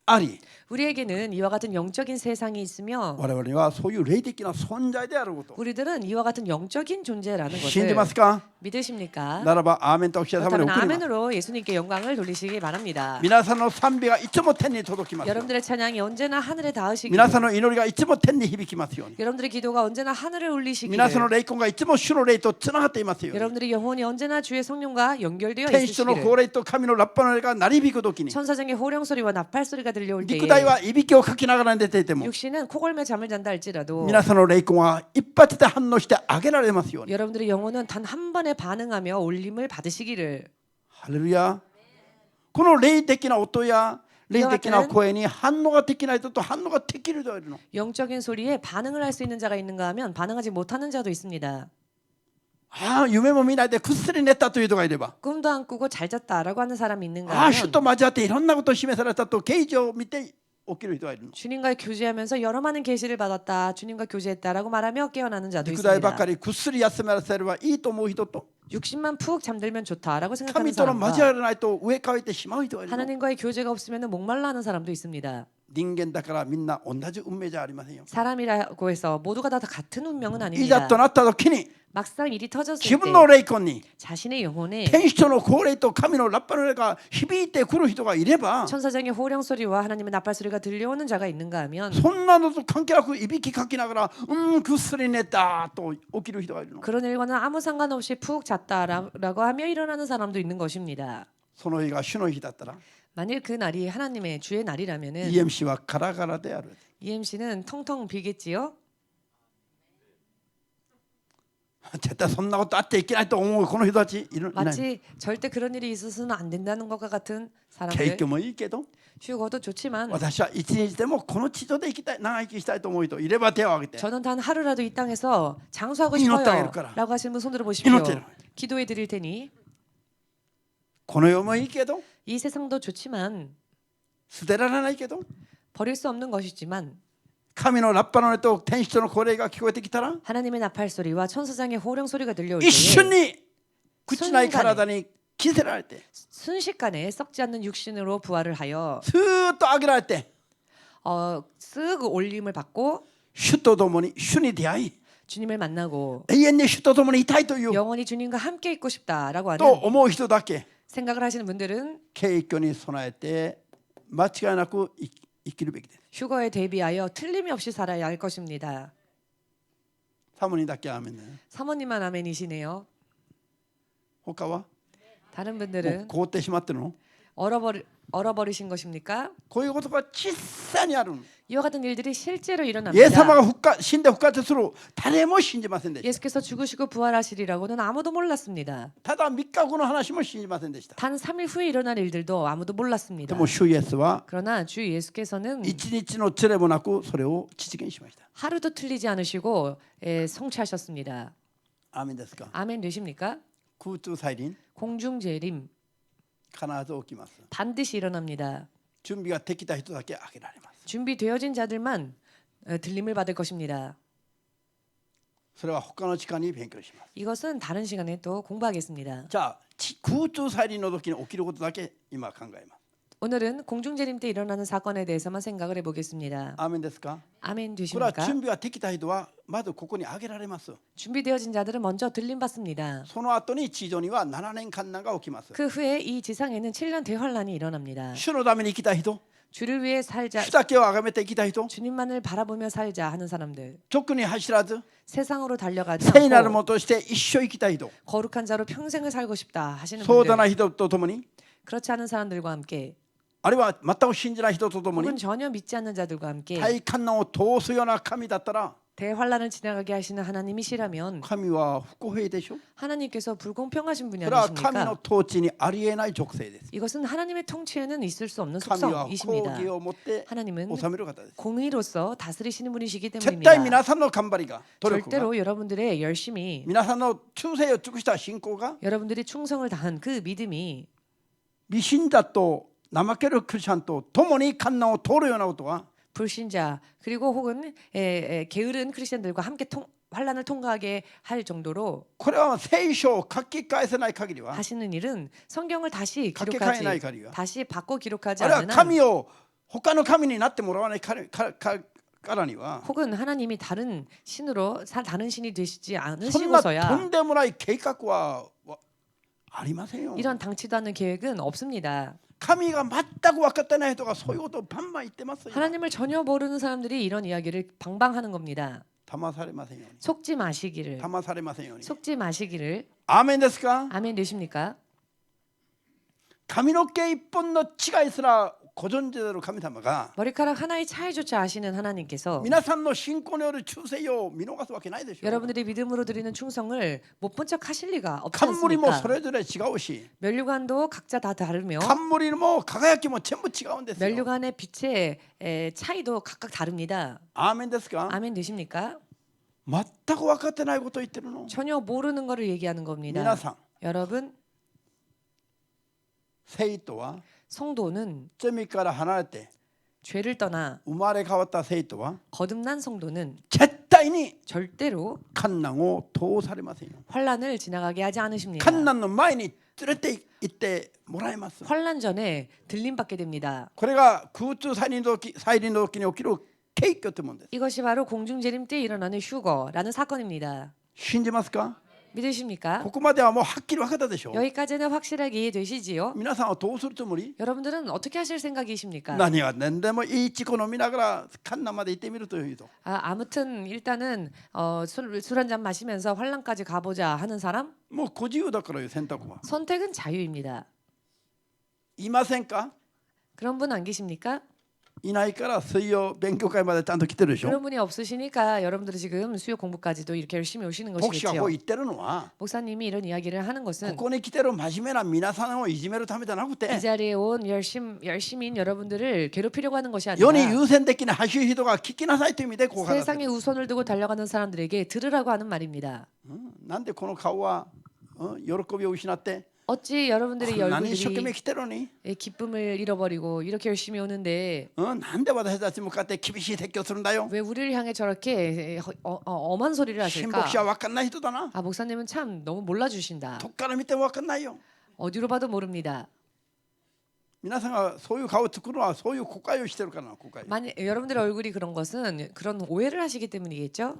あり、 우리에게는 이와 같은 영적인 세상이 있으며 我々にはそういう霊的な存在であること。 우리들은 이와 같은 영적인 존재라는 信じ 것을 ますか。 믿으십니까? ならばアーメンとおっしゃる様に 그렇다면 送ります。 아멘으로 예수님께 영광을 돌리시기 바랍니다. 皆さんの賛美がいつも天に届きますように。 여러분들의 찬양이 언제나 하늘에 닿으시기를 皆さんの祈りがいつも天に響きますように。 여러분들의 기도가 언제나 하늘에 올리시기를 皆さんの霊魂がいつも主の霊とつながっていますように。 여러분들의 영혼이 언제나 주의 성령과 연결되어 天使の 있으시기를 号令と神のラッパの霊が鳴り響く時に、 천사장의 호령 소리와 나팔 소리가 들려올 때에 肉体はいびきをかきながら寝ていても、 육신은 코골며 잠을 잔다 할지라도 皆さんの霊魂は一発で反応してあげられますように。 여러분들의 영혼은 단 한 번에 반응하며 올림을 받으시기를 ハレルヤ。この霊的な音や霊的な声に反応ができない人と反応ができる人がいるの。 영적인 소리에 반응을 할 수 있는 자가 있는가 하면 반응하지 못하는 자도 있습니다. ああ、夢も見ないでぐっすり寝たという人がいれば、 꿈도 안 꾸고 잘 잤다라고 하는 사람이 있는가 ああ、主 하면 と交わっていろんなことを示されたと啓示を見て起きる人がいるの。 주님과 교제하면서 여러 많은 계시를 받았다. 주님과 교제했다라고 말하며 깨어나는 자도 肉体ば 있습니다. かりぐっすり休ませればいいと思う人と、 육신만 푹 잠들면 좋다라고 생각하는 神との交わ 사람과 りないと上乾いてしまう人がいるの。 하나님과의 교제가 없으면 목말라 하는 사람도 있습니다. 人間だからみんな同じ運命じゃありませんよ。 사람이라고 해서 모두가 다 같은 운명은 いざ 아닙니다. となった時に 막상 일이 自 터졌을 分の 때 霊魂に 자신의 영혼에 天使との号令と神のラッパの霊が響いてくる人がいれば、 천사장의 호령 소리와 하나님의 나팔 소리가 들려오는 자가 있는가 하면 そんなのと関係なくいびきかきながらぐっすり寝たと起きる人がいるの。 그런 일과는 아무 상관없이 푹 잤다라고 하며 일어나는 사람도 있는 것입니다. その日が主の日だったら 만일 그 날이 하나님의 주의 날이라면은 EMC はガラガラである。 EMC는 텅텅 비겠지요. 絶対そんなことあっていけないと思うこの人たちいるいない。 마치 절대 그런 일이 있어서는 안 된다는 것과 같은 景 사람들 気もいいけど、 휴거도 좋지만 私は一日でもこの地上で生きたい、長生きしたいと思う人いれば手を挙げて。 저는 단 하루라도 이 땅에서 장수하고 이노 땅에 싶어요 있거라. 라고 하시는 분 손들어 보십시오. 이노 땅에. 기도해 드릴 테니 この世もいいけど、 이 세상도 좋지만 捨てられないけど、 버릴 수 없는 것이지만 神のラッパの音と天使との号令が聞こえてきたら、 하나님의 나팔 소리와 천사장의 호령 소리가 들려올 一瞬 때에 に朽ちない体に着せられて、 순식간에 썩지 않는 육신으로 부활을 하여 スーッと上げられて、 쓱 올림을 받고 主と共に主に出会い、 주님을 만나고 永遠に主と共にいたいという 영원히 주님과 함께 있고 싶다라고 하는 と思う人だけ 생각을 하시는 분들은 景挙に備えて間違いなく生きるべきです。 휴거에 대비하여 틀림이 없이 살아야 할 것입니다. サモニだけアーメンね。 사모님만 아멘이시네요. 他は 다른 もう 분들은 凍ってしまってるの。 얼어버리신 것입니까? こういうことが小さにあるの。 이와 같은 일들이 실제로 イエス 일어납니다. 様が死んで復活する誰も信じませんでした。 예수께서 죽으시고 부활하시리라고는 아무도 몰랐습니다. ただ3日後の話も信じませんでした。 단 3일 후에 일어날 일들도 아무도 で 몰랐습니다. も主イエスは 그러나 주 예수께서는 一日の連れもなくそれを実現しました。 하루도 틀리지 않으시고 성취하셨습니다. アーメンですか。 아멘 되십니까? 空中再臨 공중재림 必ず起きます。 반드시 일어납니다. 準備ができた人だけ挙げられます。 준비되어진 자들만 들림을 받을 것입니다. それは他の時間に勉強します。 이것은 다른 시간에 또 공부하겠습니다. じゃあ空中再臨の時に起きることだけ今考えます。 오늘은 공중재림 때 일어나는 사건에 대해서만 생각을 해보겠습니다. アーメンですか。 아멘 これは 되십니까? 準備ができた人はまずここに挙げられます。 준비되어진 자들은 먼저 들림 받습니다. その後に地上には7年間難が起きます。 그 후에 이 지상에는 7년 대환란이 일어납니다. 主のために生きた人、 주를 위해 살자, 主だけを崇めて生きた人、 주님만을 바라보며 살자 하는 사람들, 直に走らず 세상으로 달려가지 聖なる 않고 ものとして一生生きた人、 거룩한 자로 평생을 살고 싶다 하시는 そうだな 분들, 人と共に、 그렇지 않은 사람들과 함께, あるいは全く信じない人と共 혹은 に 전혀 믿지 않는 자들과 함께 大観難を通すような神だったら、 대환란을 지나가게 하시는 하나님이시라면 神は不公平でしょ。 하나님께서 불공평하신 분이 それは神の 아니십니까? 統治にありえない属性です。 이것은 하나님의 통치에는 있을 수 없는 神は公 속성이십니다. 義をもって 하나님은 治める方です。 공의로서 다스리시는 분이시기 絶 때문입니다. 対皆さんの頑張りが努力が 절대로 여러분들의 열심이 皆さんの忠誠を尽くした信仰が 여러분들이 충성을 다한 그 믿음이 未信者と怠けるクリスチャンと共に困難を通るようなことは 불신자 그리고 혹은 게으른 크리스천들과 함께 환란을 통과하게 할 정도로 これは聖書を書き換えせない限りは 하시는 일은 성경을 다시 書き換えない 기록하지 限りは 다시 바꿔 기록하지 あるいは 않는 한 神を他の神になってもらわないからには 혹은 하나님이 다른 신으로 다른 신이 되시지 そんなと 않으시고서야 んでもない計画はありませんよ。 이런 당치도 않는 계획은 없습니다. 神が全く分かってない人がそういうことをバンバン言ってますよ。 하나님을 전혀 모르는 사람들이 이런 이야기를 방방하는 겁니다. 騙されませんように。 속지 마시기를 騙されませんように。 속지 마시기를 アーメンですか？ 아멘 되십니까? 髪の毛一本の違いすらご存知である神様が 머리카락 하나의 차이조차 아시는 하나님께서 皆さんの信仰による忠誠を見逃すわけないでしょう。 여러분들이 믿음으로 드리는 충성을 못 본 척 하실 리가 없지 冠もそ 않습니까? れぞれ違うし 면류관도 각자 다 다르며 冠も輝きも全部違うんですよ。 면류관의 빛의 차이도 각각 다릅니다. アーメンですか？ 아멘 되십니까? 全く分かってないことを言ってるの。 전혀 모르는 거를 얘기하는 皆 겁니다. さん、 여러분 生徒は 성도는 罪から離れて 죄를 떠나 生まれ変わった生徒は 거듭난 성도는 絶対に 절대로 困難を通されませんよ。 환란을 지나가게 하지 않으십니다. 困難の前に連れて行ってもらいます。 환란 전에 들림받게 됩니다. これが空中再臨の時に起きる景挙というものです。 이것이 바로 공중재림 때 일어나는 휴거라는 사건입니다. 信じますか？ 믿으십니까? ここまではもうはっきり分かったでしょう。 여기까지는 확실하게 이해되시지요? 皆さんはどうするつもり？ 여러분들은 어떻게 하실 생각이십니까? 何が何でもいいチコ飲みながら困難まで行ってみるというと、 아무튼 일단은 술 한 잔 마시면서 환란까지 가보자 하는 사람? もうご自由だからよ。選択は 선택은 자유입니다. いませんか？ 그런 분 안 계십니까? いないから水曜勉強会までちゃんと来てるでしょ。 그런 분이 없으시니까 여러분들이 지금 수요 공부까지도 이렇게 열심히 오시는 牧師がこ 것이겠죠. う言ってるのは 목사님이 이런 이야기를 하는 こ 것은 こに来てる真面目な皆さんをいじめるためじゃなく 이 て 자리에 온 열심인 여러분들을 괴롭히려고 하는 것이 世に 아니라 優先的な走る人が聞きなさいという意味でこう話して 세상에 る。 우선을 두고 달려가는 사람들에게 들으라고 하는 말입니다. なんでこの顔は喜びを失って 어찌 여러분들의 何一生懸命 얼굴들이 来てるのに 기쁨을 잃어버리고 이렇게 열심히 오는데 なんで私たちに向かって厳しい説教するんだよ。 왜 우리를 향해 저렇게 엄한 소리를 新 하실까? 牧師は分かんない人だな。 아 목사님은 참 너무 몰라주신다. どっから見ても分かんないよ。 어디로 봐도 모릅니다. 皆さんがそういう顔を作るのはそういう誤解をしてるからな。誤解。 만약 여러분들의 얼굴이 그런 것은 그런 오해를 하시기 때문이겠죠.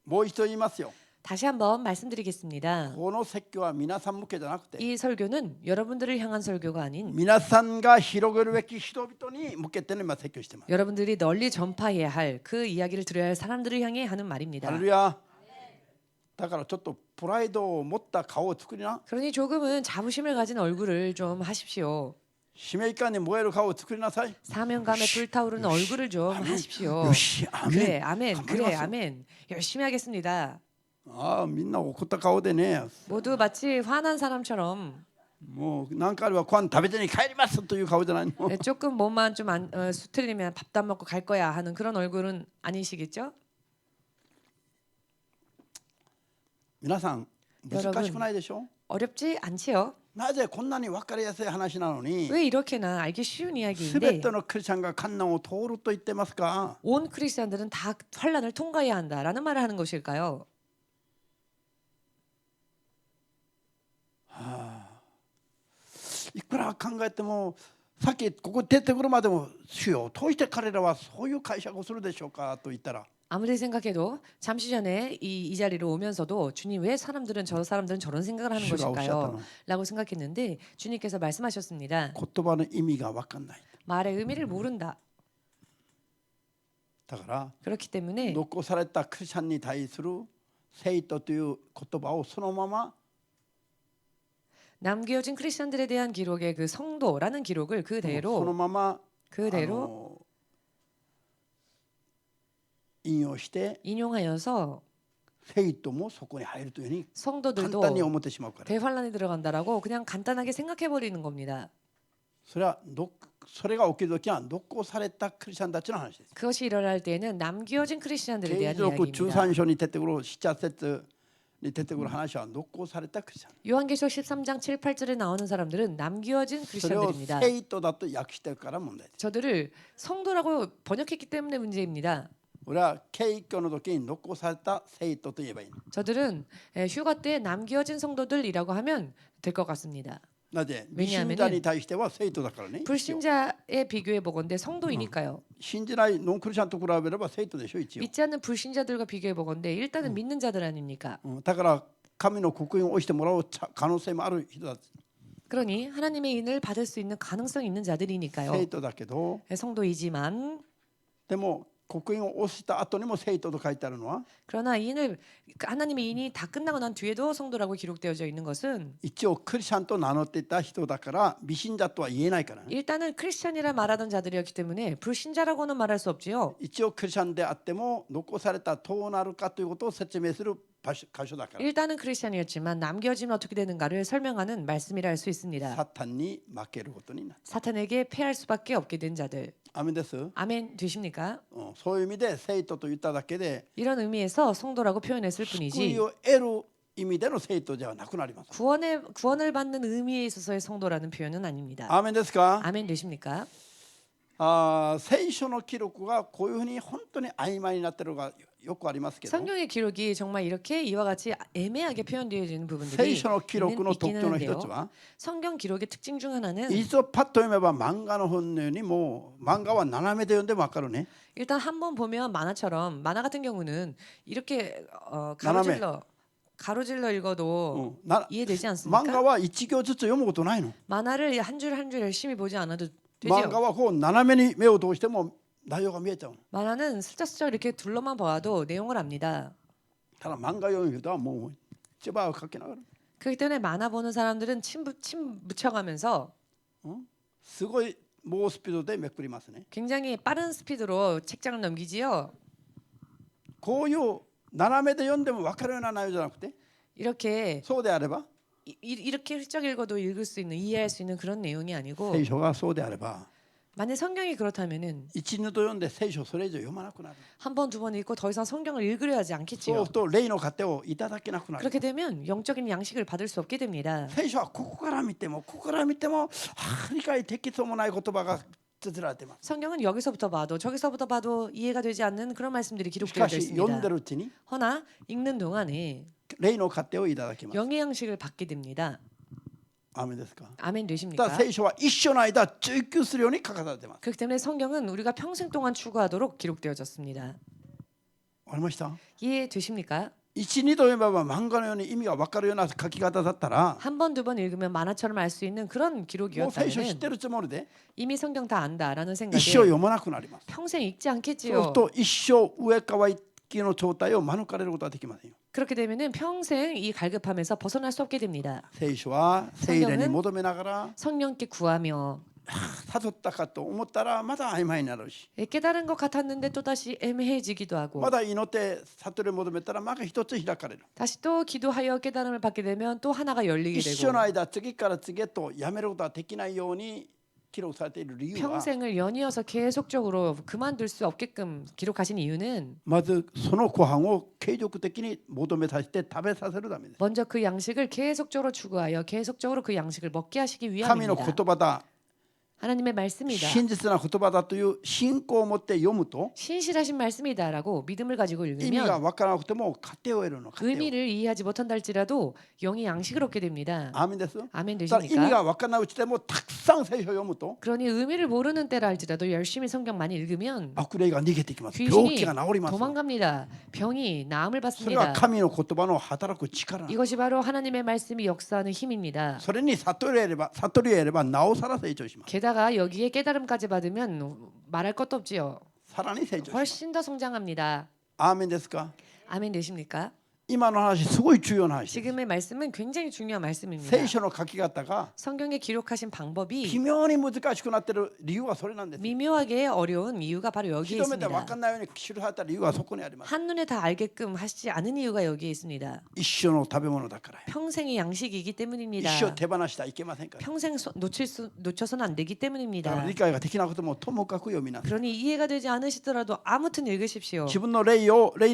もう一度言いますよ。 다시 한번 말씀드리겠습니다. この説教は皆さん向けじゃなくて 이 설교는 여러분들을 향한 설교가 아닌 皆さんが広げるべき人々に向けての今説教してます。 여러분들이 널리 전파해야 할 그 이야기를 들어야 할 사람들을 향해 하는 말입니다. ハレルヤ。だからちょっとプライドを持った顔を作りな。 그러니 조금은 자부심을 가진 얼굴을 좀 하십시오. 使命感に燃える顔を作りなさい。 사명감에 불타오르는 얼굴을 좀 하십시오. よし、アメン。 그래 아멘 그래 감사합니다. 아멘 열심히 하겠습니다. ああ、みんな怒った顔でね、 모두 마치 화난 사람처럼 もう何回はご飯食べてに帰りますという顔じゃないの。 조금 몸만 좀 수틀리면 밥도 안 먹고 갈 거야 하는 그런 얼굴은 아니시겠죠? 皆さん難しくないでしょ。 어렵지 않지요? なぜこんなに分かりやすい話なのに 왜 이렇게나 알기 쉬운 全 이야기인데 てのクリスチャンが困難を通ると言ってますか。 온 크리스천들은 다 환란을 통과해야 한다라는 말을 하는 것일까요? いくら考えてもさっきここ出てくるまでも主よどうして彼らはそういう解釈をするでしょうかと言ったら 아무리 생각해도 잠시 전에 이 자리로 오면서도 주님 왜 저 사람들은 저런 생각을 하는 주가 것일까요? 오셨다는. 라고 생각했는데 주님께서 말씀하셨습니다. 言葉の意味が分かんない。 말의 의미를 모른다. だから 그렇기 때문에 残されたクリスチャンに対する聖徒という言葉をそのまま 남겨진 크리스천들에 대한 기록의 그 성도라는 기록을 その 그대로 まま 그대로 引用して 인용하여서 生徒もそこに入るというふうに簡 성도들도 単に思ってしまうから 대환란에 들어간다라고 그냥 간단하게 생각해 버리는 겁니다. それが起きるときは残されたクリスチャンたちの話です。 그것이 일어날 때에는 남겨진 크리스천들에 啓 대한 示録 이야기입니다. 13章に出てくる7節に出てくる話は残されたクリスチャン。 요한계시록 13장 7, 8절에 나오는 사람들은 남겨진 それを 크리스천들입니다. 生徒だと訳してるから問題です。 저들을 성도라고 번역했기 때문에 문제입니다. 俺は敬虚の時に残された生徒と言えばいいの。 저들은 휴가 때 남겨진 성도들이라고 하면 될 것 같습니다. なぜ未信者に対しては生徒だからね。 불신자에 비교해 보건대 성도이니까요. 信じないノンクリスチャンと比べれば生徒でしょ一応。 믿지 않는 불신자들과 비교해 보건대 일단은 믿는 자들 아닙니까? だから神の刻印を押してもらう可能性もある人だ。 그러니 하나님의 인을 받을 수 있는 가능성이 있는 자들이니까요. 生徒だけど、 성도이지만 でも刻印を押した後にも生徒と書いてあるのは 그러나 인을 하나님의 인이 다 끝나고 난 뒤에도 성도라고 기록되어져 있는 것은 一応クリスチャンと名乗っていた人だから未信者とは言えないからね。 일단은 크리스찬이라 말하던 자들이었기 때문에 불신자라고는 말할 수 없지요. 一応クリスチャンであっても残されたどうなるかということを説明する箇所だから 일단은 크리스찬이었지만 남겨지면 어떻게 되는가를 설명하는 말씀이라 할 수 있습니다. サタンに負けることになる。 사탄에게 패할 수밖에 없게 된 자들. アメンです。 아멘 되십니까? そういう意味で生徒と言っただけで 이런 의미에서 성도라고 표현했을 救い 뿐이지 を得る意味での生徒ではなくなります。 구원을 받는 의미에 있어서의 성도라는 표현은 아닙니다. アーメンですか。 아멘 되십니까? 聖書の記録がこういうふうに本当に曖昧になっているのがよくありますけど、 성경의 기록이 정말 이렇게 이와 같이 애매하게 표현되어지는 聖 부분들이 書の記録の特 있기는 徴の一つ 한데요. は 성경 기록의 특징 중 하나는 一度パッと読めば漫画の本のようにもう漫画は斜めで読んでも分かるね。 일단 한번 보면 만화처럼 만화 같은 경우는 이렇게 나라메. 가로질러 읽어도 な 이해되지 漫 않습니까? 画は一行ずつ読むことないの。 만화를 한 줄 한 줄 열심히 보지 않아도 漫画 되죠. はこう斜めに目を通しても内容が見えちゃうの。 만화는 슬쩍슬쩍 이렇게 둘러만 봐도 내용을 압니다. ただ漫画読む人はもう千葉をかけながら 그렇기 때문에 만화 보는 사람들은 침 묻혀가면서 すごい猛スピードでめくりますね。 굉장히 빠른 스피드로 책장을 넘기지요. こういう斜めで読んでも分かるような内容じゃなくて、 이렇게 そうであれば 이렇게 훌쩍 읽어도 읽을 수 있는 이해할 수 있는 그런 내용이 아니고 聖書がそうであれば 만약 성경이 그렇다면은 一度読んで聖書それ以上読まなくなる。 한 번 두 번 읽고 더 이상 성경을 읽으려 하지 そう 않겠지요. すると霊の糧をいただけなくなる。 그렇게 되면 영적인 양식을 받을 수 없게 됩니다. 聖書はここから見ても理解できそうもない言葉が綴られています。 성경은 여기서부터 봐도 저기서부터 봐도 이해가 되지 않는 그런 말씀들이 しか 기록되어 し 있습니다. 読んでるうちに 허나 읽는 동안에 霊の糧をいただきます。 영의 양식을 받게 됩니다. アーメンですか。 아멘 だ 되십니까? から聖書は一生の間追求するように書かされています。 그렇기 때문에 성경은 우리가 평생 동안 추구하도록 기록되어졌습니다. わかりました。 이해되십니까? 一二度読めば漫画のように意味が分かるような書き方だったら 한 번 두 번 읽으면 만화처럼 알 수 있는 그런 もう聖書知っ 기록이었다면 てるつもりで 이미 성경 다 안다라는 一 생각에 生読まなくなります。 평생 읽지 そうする 않겠지요. と一生上側行きの状態を免れることはできませんよ。 그렇게 되면은 평생 이 갈급함에서 벗어날 수 없게 됩니다. 聖書は聖霊に求めながら 성령께 구하며 悟ったかと思ったらまだ曖昧になるし、 깨달은 것 같았는데 또 다시 애매해지기도 하고 まだ祈って悟りを求めたらまた一つ開かれる。 다시 또 기도하여 깨달음을 받게 되면 또 하나가 열리게 一生の 되고 間次から次へとやめることはできないように記録されている理由は 평생을 연이어서 계속적으로 그만둘 수 없게끔 기록하신 이유는 まずそのご飯を継続的に求めさせて食べさせるためです。 먼저 그 양식을 계속적으로 추구하여 계속적으로 그 양식을 먹게 하시기 神の 위함입니다. 言葉だ、 하나님의 말씀이다. 真実な言葉だという信仰を持って読むと 신실하신 말씀이다라고 믿음을 가지고 意味が 읽으면 分からなくても糧を得るの。糧を 의미를 이해하지 못한다 할지라도 영의 양식을 얻게 됩니다. アーメンです。 아멘 だから意味 되십니까? が分からないうちでもたくさん聖書を読むと 그러니 의미를 모르는 때라 할지라도 열심히 성경 많이 읽으면 悪霊が逃げていきます。病 귀신이 気が治ります。 도망갑니다. 병이 나음을 それが 받습니다. 神の言葉の働く力なんです。 이것이 바로 하나님의 말씀이 역사하는 힘입니다. それに悟りを得ればなおさら成長します。 게다가 여기에 깨달음까지 받으면 말할 것도 없지요. さらに成長します。 훨씬 더 성장합니다. アーメンですか。 아멘 되십니까? 今の話すごい重要な話です。 지금의 말씀은 굉장히 중요한 말씀입니다. 聖書の書き方が 성경에 기록하신 奇 방법이 妙に難しくなってる理由はそれなんです。 미묘하게 어려운 이유가 바로 여기에 一目で分 있습니다. かんないように記された理由はそこにあります。 한눈에 다 알게끔 하시지 않은 이유가 여기에 있습니다. 一生の食べ物だから。 평생의 양식이기 一 때문입니다. 生手放してはいけませんから。 평생 놓쳐서는 안 되기 だから 때문입니다. 理解ができなくてもともかく読みなさい。 그러니 이해가 되지 않으시더라도 아무튼 읽으십시오. 自分の霊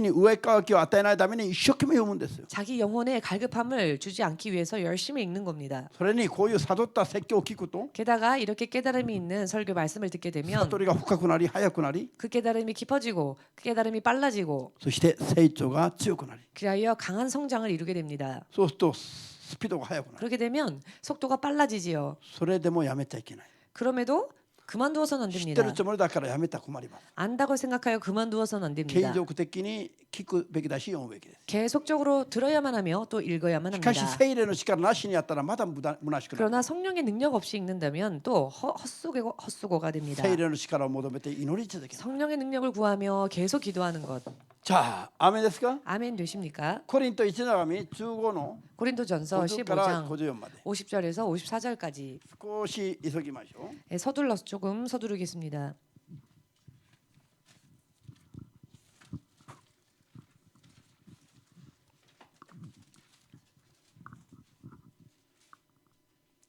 に上かきを与えないために一生懸命読むんですよ。 자기 영혼에 갈급함을 주지 않기 위해서 열심히 읽는 겁니다. それにこういう悟った説教を聞くと 게다가 이렇게 깨달음이 있는 설교 말씀을 듣게 되면 悟りが深くなり早くなり 그 깨달음이 깊어지고 그 깨달음이 빨라지고 そして成長が強くなり 그리하여 강한 성장을 이루게 됩니다. そうするとスピードが速くなる。 그렇게 되면 속도가 빨라지지요. それでもやめちゃいけない。 그럼에도 그만두어서는 안 知って 됩니다. るつもりだからやめたら困ります。 안다고 생각하여 그만두어서는 안 継 됩니다. 続的に聞くべきだし読むべきです。 계속적으로 들어야만 하며 또 읽어야만 しかし 합니다. 聖霊の力なしにやったらまだ虚しくなる。 그러나 성령의 능력 없이 읽는다면 또 헛수고가 됩니다. 聖霊の力を求めて祈り続ける。 성령의 능력을 구하며 계속 기도하는 것. じゃあ、アーメンですか？ 아멘 되십니까? コリント1の紙15の 고린도전서 50から 15장 54まで 50절에서 54절까지 少し急ぎましょう。 서둘러서 조금 서두르겠습니다.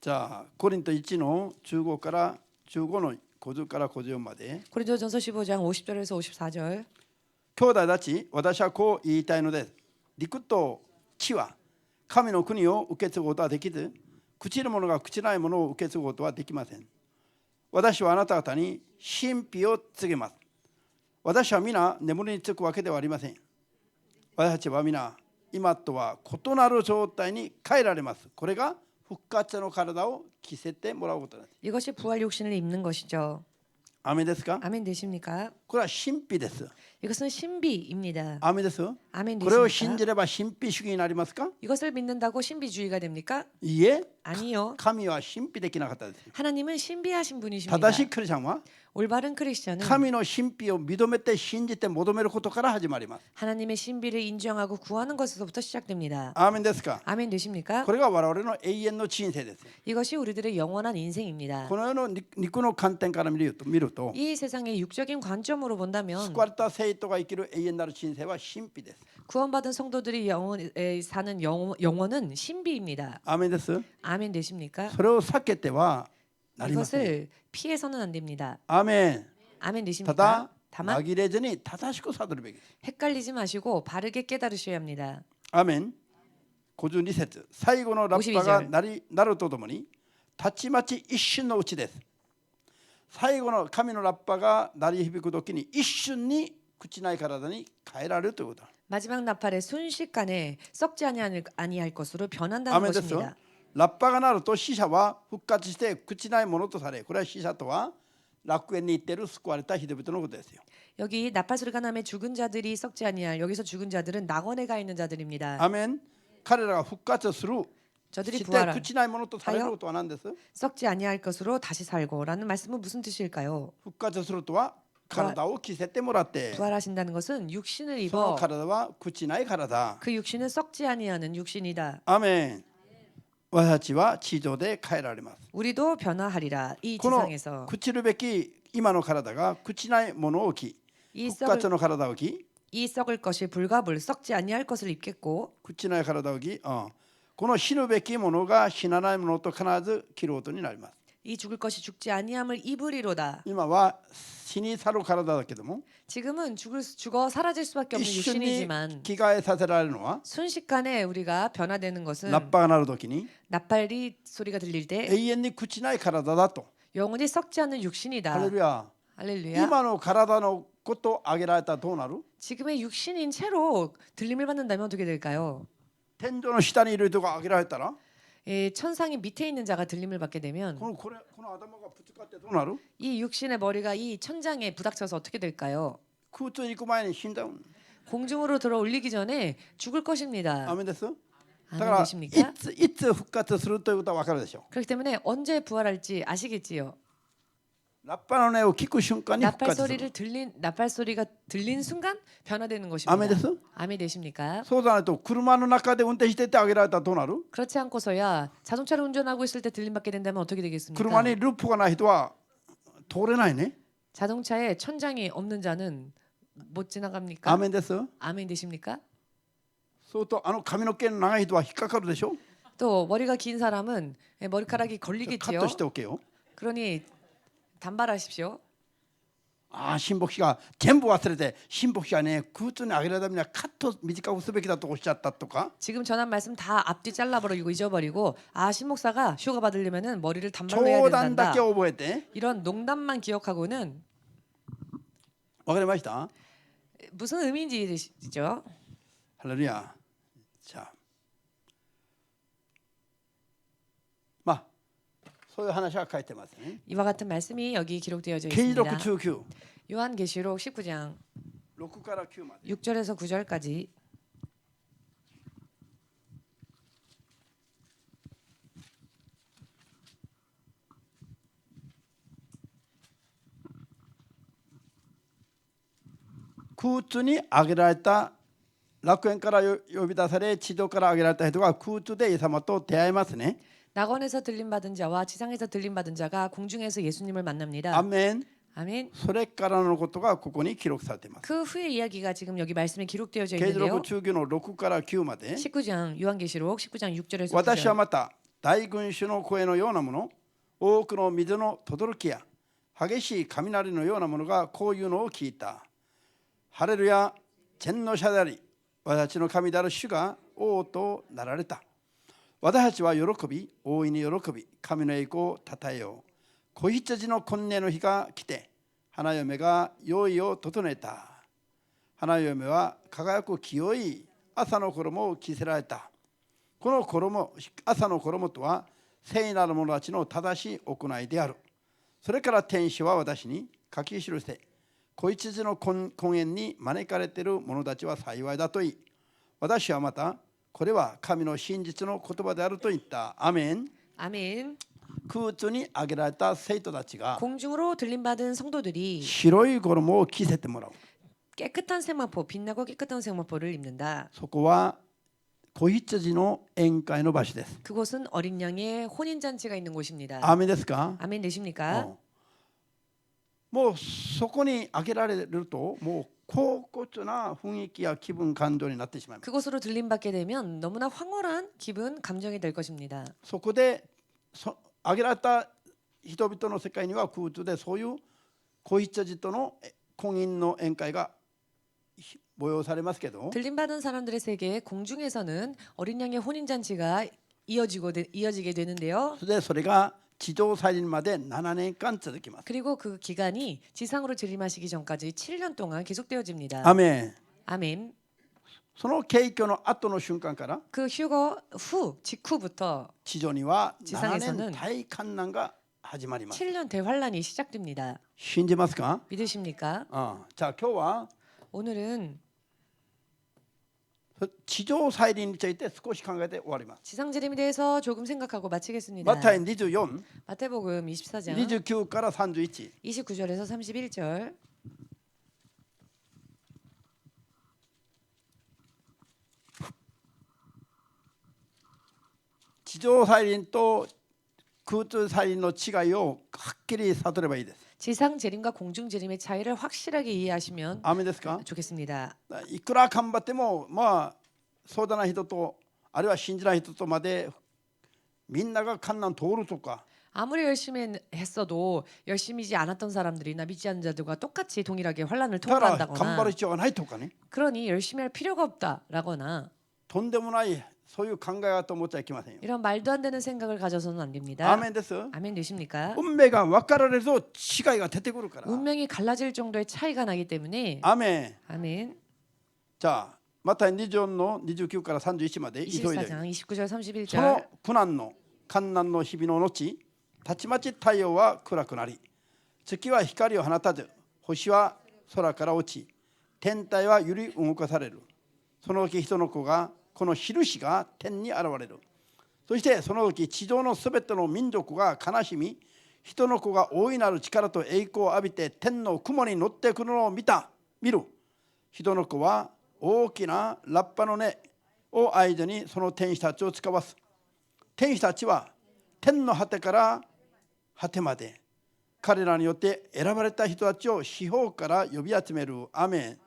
자, 고린도 1の15から15の50から54まで 고린도전서 15장 50절에서 54절. 兄弟たち、私はこう言いたいのです。陸と地は神の国を受け継ぐことはできず、朽ちる者が朽ちないものを受け継ぐことはできません。私はあなた方に神秘を告げます。私は皆眠りにつくわけではありません。私たちは皆今とは異なる状態に変えられます。これが復活の体を着せてもらうことです。 이것이 부활 육신을 입는 것이죠. アメですか？ 아멘 되십니까? これは神秘です。 이것은 신비입니다. アメです。 아멘 これを信 되십니까? じれば神秘主義になりますか？ 이것을 믿는다고 신비주의가 됩니까? いいえ、 아니요. 神は神秘的な方です。 하나님은 신비하신 분이십니다. 正しいクリスチャンは 올바른 크리스천은 神の神秘を認めて信じて求めることから始まります。 하나님의 신비를 인정하고 구하는 것에서부터 시작됩니다. アーメンですか？ 아멘 되십니까? これが我々の永遠の人生です。 이것이 우리들의 영원한 인생입니다. この世の肉の観点から見ると 이 세상의 육적인 관점으로 본다면 救われた生徒が生きる永遠なる人生は神秘です。 구원받은 성도들이 사는 영혼은 신비입니다. アーメンです。 아멘 되십니까? それを避けてはなりません。 이것을 피해서는 안 됩니다. アーメン。 아멘 た 되십니까? だ 다만 紛れずに正しく悟るべきです。 헷갈리지 마시고 바르게 깨달으셔야 합니다. アーメン。52節、最後のラッパが鳴るとともにたちまち一瞬のうちです。最後の神のラッパが鳴り響く時に一瞬に朽ちない体に変えられるということだ。 마지막 나팔에 순식간에 썩지 아니할 것으로 변한다는 アーメンですよ。 것입니다. ラッパが鳴ると死者は復活して朽ちないものとされ、これは死者とは楽園に行っている救われた人々のことですよ。 여기 나팔 소리가 나면 죽은 자들이 썩지 아니할 여기서 죽은 자들은 낙원에 가 있는 자들입니다. アーメン。彼らが復活する。 저들이 して朽 부활한 ちないものとされることは何です？ 썩지 아니할 것으로 다시 살고라는 말씀은 무슨 뜻일까요? 復活するとは体を着せてもらって、 부활하신다는 것은 육신을 その 입어 体は朽ちない体。 그 육신은 썩지 아니하는 육신이다. アーメン。私たちは地上で変えられます。 우리도 변화하리라. 이 この 지상에서 朽ちるべき今の体が朽ちないものを着、 이 復活の体を着、 썩을 것이 불가불 썩지 아니할 것을 입겠고 朽ちない体を着、この死ぬべきものが死なないものと必ず着ることになります。 이 죽을 것이 죽지 아니함을 입으리로다. 今は死に去る体だけども、 지금은 죽어 사라질 수밖에 없는 一緒に 육신이지만 着替えさせられるのは 순식간에 우리가 변화되는 것은 ラッパが鳴るときに 나팔이 소리가 들릴 때 永遠に朽ちない体だと。 영원히 썩지 않는 ハ 육신이다. レルヤ。 할렐루야. 今の体のことを挙げられたらどうなる？ 지금의 육신인 채로 들림을 받는다면 어떻게 될까요? 天井の下にいる人が挙げられたら、 천상이 밑에 있는 자가 들림을 받게 되면 この頭がぶつかってどうなる？ 이 육신의 머리가 이 천장에 부닥쳐서 어떻게 될까요? 空中に行く前に死んじゃう。 공중으로 들어 올리기 전에 죽을 ア 것입니다. ーメンです。だ 아멘 からい 되십니까? つ復活するということは分かるでしょ 그렇기 때문에 언제 부활할지 아시겠지요. う。ラッパの音を聞く瞬間に復 나팔 活する。 나팔 소리가 들린 순간 변화되는 것입니다. 아멘です。 아멘 되십니까? そうじゃないと車の中で運転しててあげられたらどうなる？ 그렇지 않고서야 자동차를 운전하고 있을 때 들림받게 된다면 어떻게 되겠습니까? 車にループがない人は通れないね。 자동차에 천장이 없는 자는 못 지나갑니까? アーメンです。 아멘 되십니까? そうと髪の毛の長い人は引っかかるでしょ。 또 머리가 긴 사람은 머리카락이 カッ 걸리겠지요. トしておけよ。 그러니 단발하십시오. ああ、新牧師が全部忘れて、新牧師はね、空中に上げるためにはカット短くすべきだとおっしゃったとか、 지금 전한 말씀 다 앞뒤 잘라버리고 잊어버리고 신목사가 휴가 받으려면은 머리를 단발로 해야 冗談 된다. だけ覚えて。 이런 농담만 기억하고는 わかりました？ 무슨 의미인지죠? ハレルヤ。じゃあ、まあそういう話は書いてますね。 이와 같은 말씀이 여기 기록되어져 啓示録 있습니다. 19、 요한계시록 19장 6から9まで。 6절에서 9절까지 空中に上げられた、楽園から呼び出され、地上から上げられた人が空中でイエス様と出会いますね。 낙원에서 들림받은 자와 지상에서 들림받은 자가 공중에서 예수님을 만납니다. アーメン。 아멘. それからのことがここに記録されています。 그 후의 이야기가 지금 여기 말씀에 기록되어져 啓示録 있는데요. 19の6から9まで。 19장 요한계시록 19장 6절에서 私は 9절. また大群衆の声のようなもの、多くの水の轟きや激しい雷のようなものがこういうのを聞いた。ハレルヤ、天の者であり、私たちの神である主が王となられた。私たちは喜び、大いに喜び、神の栄光をたたえよう。子羊の婚礼の日が来て、花嫁が用意を整えた。花嫁は輝く清い朝の衣を着せられた。この衣、朝の衣とは聖なる者たちの正しい行いである。それから天使は私に書き記して、子羊の婚宴に招かれている者たちは幸いだと言い、私はまた、これは神の真実の言葉であると言った。アメン。 아멘. 空中に上げられた生徒たちが 공중으로 들림받은 성도들이 白い衣を着せてもらう。 깨끗한 세마포, 빛나고 깨끗한 세마포를 입는다. そこは子羊の宴会の場所です。 그곳은 어린 양의 혼인 잔치가 있는 곳입니다. アーメンですか？ 아멘 되십니까? もうそこに上げられるともう高骨な雰囲気や気分感情になってしまいます。 그곳으로 들림받게 되면 너무나 황홀한 기분, 감정이 될 것입니다. そこで上げられた人々の世界には空中でそういう子羊との婚姻の宴会が催されますけど、 들림받은 사람들의 세계에 공중에서는 어린 양의 혼인 잔치가 이어지게 되는데요. それが地上再臨まで7年間続きます。 그리고 그 기간이 지상으로 들림하시기 전까지 7년 동안 계속되어집니다. アメン。 아멘. その景挙の後の瞬間から 그 휴거 후 직후부터 地上には7 지상에서는 年大観難が始まります。 7년 대환란이 시작됩니다. 信じますか？ 믿으십니까? じゃあ今日は 오늘은 地上再臨について少し考えて終わります。 지상 재림에 대해서 조금 생각하고 마치겠습니다. マタイ24、 마태복음 24장 29から31。 29절에서 31절. 地上再臨と空中再臨の違いをはっきり悟ればいいです。 지상 재림과 공중 재림의 차이를 확실하게 이해하시면 アーメンですか？ 좋겠습니다. いくら頑張ってもそうだな人とあるいは信じない人とまでみんなが観難通るとか 아무리 열심히 했어도 열심히지 않았던 사람들이나 믿지 않는 자들과 똑같이 동일하게 환란을 だから頑張 통과한다거나 る必要がないとかね、 그러니 열심히 할 필요가 없다라거나 とんでもないそういう考えだと思っちゃいけませんよ。 이런 말도 안 되는 생각을 가져서는 안 ア 됩니다. ーメンです。 아멘 되십니까? 運命が分かられると違いが出てくるから。 운명이 갈라질 정도의 차이가 나기 때문에 アーメン。 아멘. じゃあまた24の29から31まで急いで。 24장 29절 その 31절 苦難の観難の日々の後、たちまち太陽は暗くなり、月は光を放たず、星は空から落ち、天体は揺り動かされる。その時人の子がこの印が天に現れる。そしてその時地上のすべての民族が悲しみ、人の子が大いなる力と栄光を浴びて天の雲に乗ってくるのを見る。人の子は大きなラッパの根を間にその天使たちを使わす。天使たちは天の果てから果てまで彼らによって選ばれた人たちを四方から呼び集める。アメン。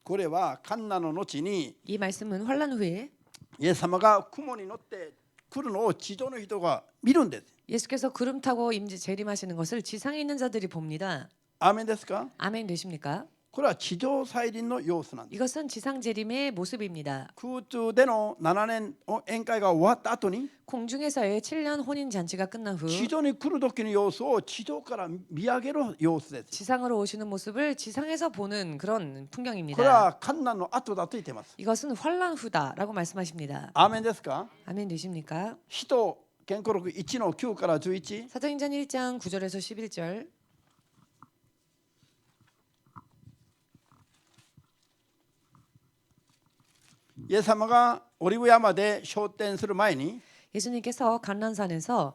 これは患難の後に 이 말씀은 환란 후에 イエス様が雲に乗って来るのを地上の人が見るんです。 예수께서 구름 타고 재림하시는 것을 지상에 있는 자들이 봅니다. アーメンですか？ 아멘 되십니까? これは地上再臨の様子なんです。 이것은 지상 재림의 모습입니다. 空中での7年宴会が終わった後に 공중에서의 7년 혼인 잔치가 끝난 후 地上に来る時の様子を地上から見上げる様子です。 지상으로 오시는 모습을 지상에서 보는 그런 これ 풍경입니다. は患難の後だと言っています。 이것은 환란 후다라고 말씀하십니다. アーメンですか？ 아멘 되십니까? 使徒検告録1の9から11。 사도행전 1장 9절에서 11절. イエス様がオリブ山で昇天する前に 예수님께서 감람산에서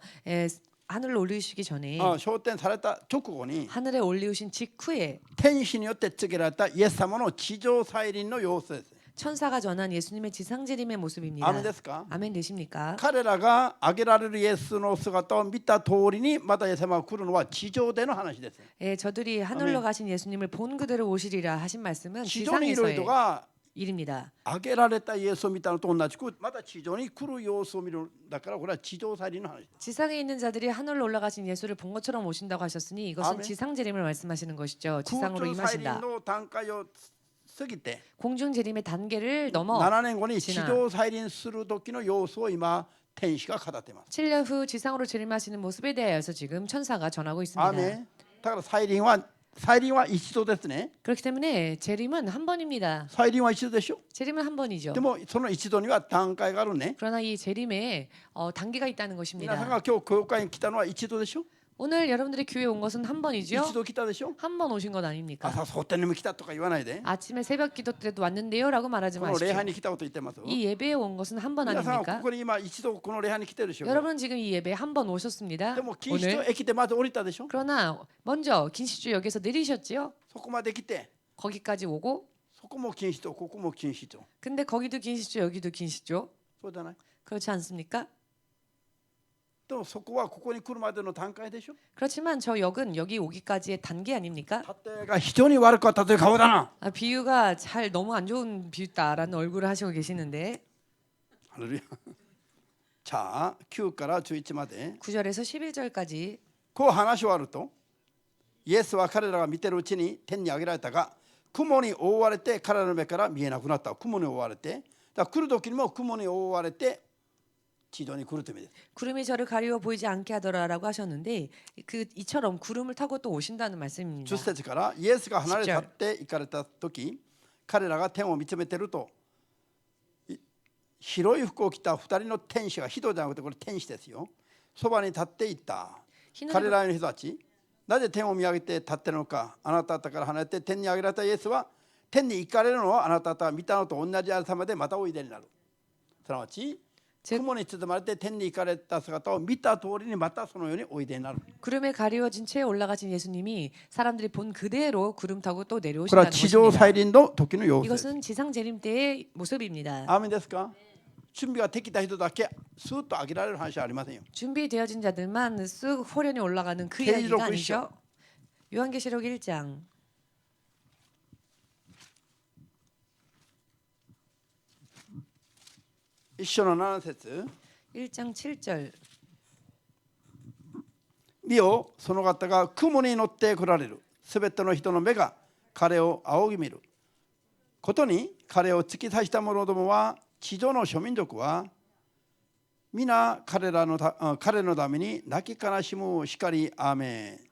하늘로 올리시기 전에 昇天された直後に 하늘에 올리우신 직후에 天使によって告げられたイエス様の地上再臨の様子です。 천사가 전한 예수님의 지상재림의 모습입니다. アーメンですか？ 아멘 되십니까? 彼らが挙げられるイエスの姿を見た通りにまたイエス様が来るのは地上での話です。 저들이 하늘로 가신 예수님을 본 그대로 오시리라 하신 말씀은 地上にいる 지상에서의 人が 일입니다. 挙げられたイエスを見たのと同じくまた地上に来る様子を見るんだからこれは地上再臨の話です。 지상에 있는 자들이 하늘로 올라가신 예수를 본 것처럼 오신다고 하셨으니 이것은 아멘. 지상재림을 말씀하시는 것이죠. 空 지상으로 中再臨 임하신다. の段階を過ぎて 공중재림의 단계를 넘어 7年後に 지나 地上再臨する時の様子を今天使が語っています。 7년 후 지상으로 재림하시는 모습에 대하여서 지금 천사가 전하고 있습니다. アーメン。だから再臨は一度ですね。 그렇기 때문에 재림은 한 번입니다. 再臨は一度でしょ。 재림은 한 번이죠. でもその一度には段階があるね。 그러나 이 재림에 단계가 있다는 皆さん 것입니다. が今日教会に来たのは一度でしょ。 오늘 여러분들이 교회 온 것은 한 一 번이죠. 度来たでしょ。 한 번 오신 것 아닙니까? 朝蒼天にも来たとか言わないで。 아침에 새벽 기도 때도 왔는데요라고 말하지 この礼 마십시오. 拝に来たこと言ってます。 이 예배에 온 것은 한 번 皆さんはこ 아닙니까? こに今一度この礼拝に来てるでしょ。 여러분 지금 이 예배에 한 번 오셨습니다. でも錦糸町 오늘 駅でまず降りたでしょ。 그러나 먼저 긴시주역에서 내리셨지요. そこまで来て 거기까지 오고 そこも錦糸町ここも錦糸町。 근데 거기도 긴시주 여기도 긴시주 そうじゃない。 그렇지 않습니까? でもそこはここに来るまでの段階でしょ。 그렇지만 저 역은 여기 오기까지의 단계 아닙니까? 縦が非常に悪かったという顔だな。 비유가 잘 너무 안 좋은 비유다라는 얼굴을 하시고 계시는데 ハレルヤ。자、9から11まで 9절에서 11절까지 こう話し終わるとイエスは彼らが見てるうちに天に上げられたが雲に覆われて彼らの目から見えなくなった。雲に覆われてだから来る時にも雲に覆われて地上に来るという意味です。 구름이 저를 가리워 보이지 않게 하더라라고 하셨는데 이처럼 구름을 타고 또 오신다는 말씀입니다. 10節からイエスが離れ去って行かれた時彼らが天を見つめていると白い服を着た2人の天使が人じゃなくてこれ天使ですよ。そばに立っていった。彼らの人たちなぜ天を見上げて立っているのか。あなた方から離れて天に上げられたイエスは天に行かれるのをあなた方が見たのと同じ朝までまたおいでになる。すなわち雲に包まれて天に行かれた姿を見た通りにまたそのようにおいでになる。 구름에 가리워진 채 올라가신 예수님이 사람들이 본 그대로 구름 타고 또 これは 내려오신다는 地上 것입니다. 再臨の時の様子です。 이것은 지상 재림 때의 모습입니다. アーメンですか。準備ができた人だけスーッと上げられる話はありませんよ。 준비되어진 자들만 쓱 호련히 올라가는 그 계시록 이야기가 아니죠. 요한계시록 1장 一章の7節 1장 7절 見よその方が雲に乗って来られる。すべての人の目が彼を仰ぎ見ることに彼を突き刺した者どもは地上の諸民族は皆彼のために泣き悲しむしかり。アーメン。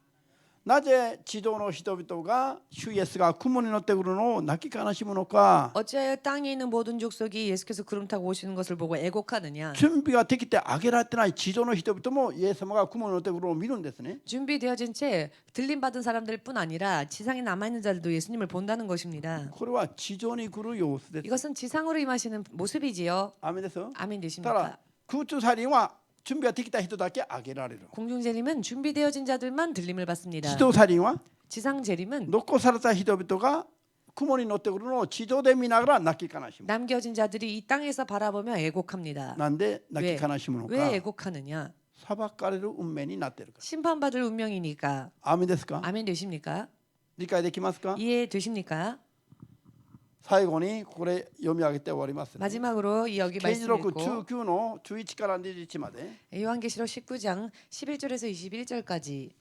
なぜ地上の人々が主イエスが雲に乗ってくるのを泣き悲しむのか。 어찌하여 땅에 있는 모든 족속이 예수께서 구름 타고 오시는 것을 보고 애곡하느냐. 準備ができて上げられてない地上の人々もイエス様が雲に乗ってくるのを見るんですね。 준비되어진 채 들림 받은 사람들뿐 아니라 지상에 남아 있는 자들도 예수님을 본다는 것입니다. これは地上に来る様子です。 이것은 지상으로 임하시는 모습이지요. アーメンです。 아멘 ただ 되십니까? 空中再臨は準備ができた人だけあげられる。 공중 재림은 준비되어진 자들만 들림을 받습니다. 地上サイリンは 지상 재림은 残された人々が雲に乗ってくるのを地上で見ながら泣き悲しむ。 남겨진 자들이 이 땅에서 바라보며 애곡합니다. なんで泣き悲しむのか。 왜 애곡하느냐? 裁かれる運命になっているから。 심판받을 운명이니까. アーメンですか。 아멘 되십니까? 理解できますか。 이해되십니까? 最後にこれ読み上げて終わります、ね。 마지막으로 이 여기 啓示録 말씀을 19の11から21まで。 요한계시록 19장 11절에서 21절까지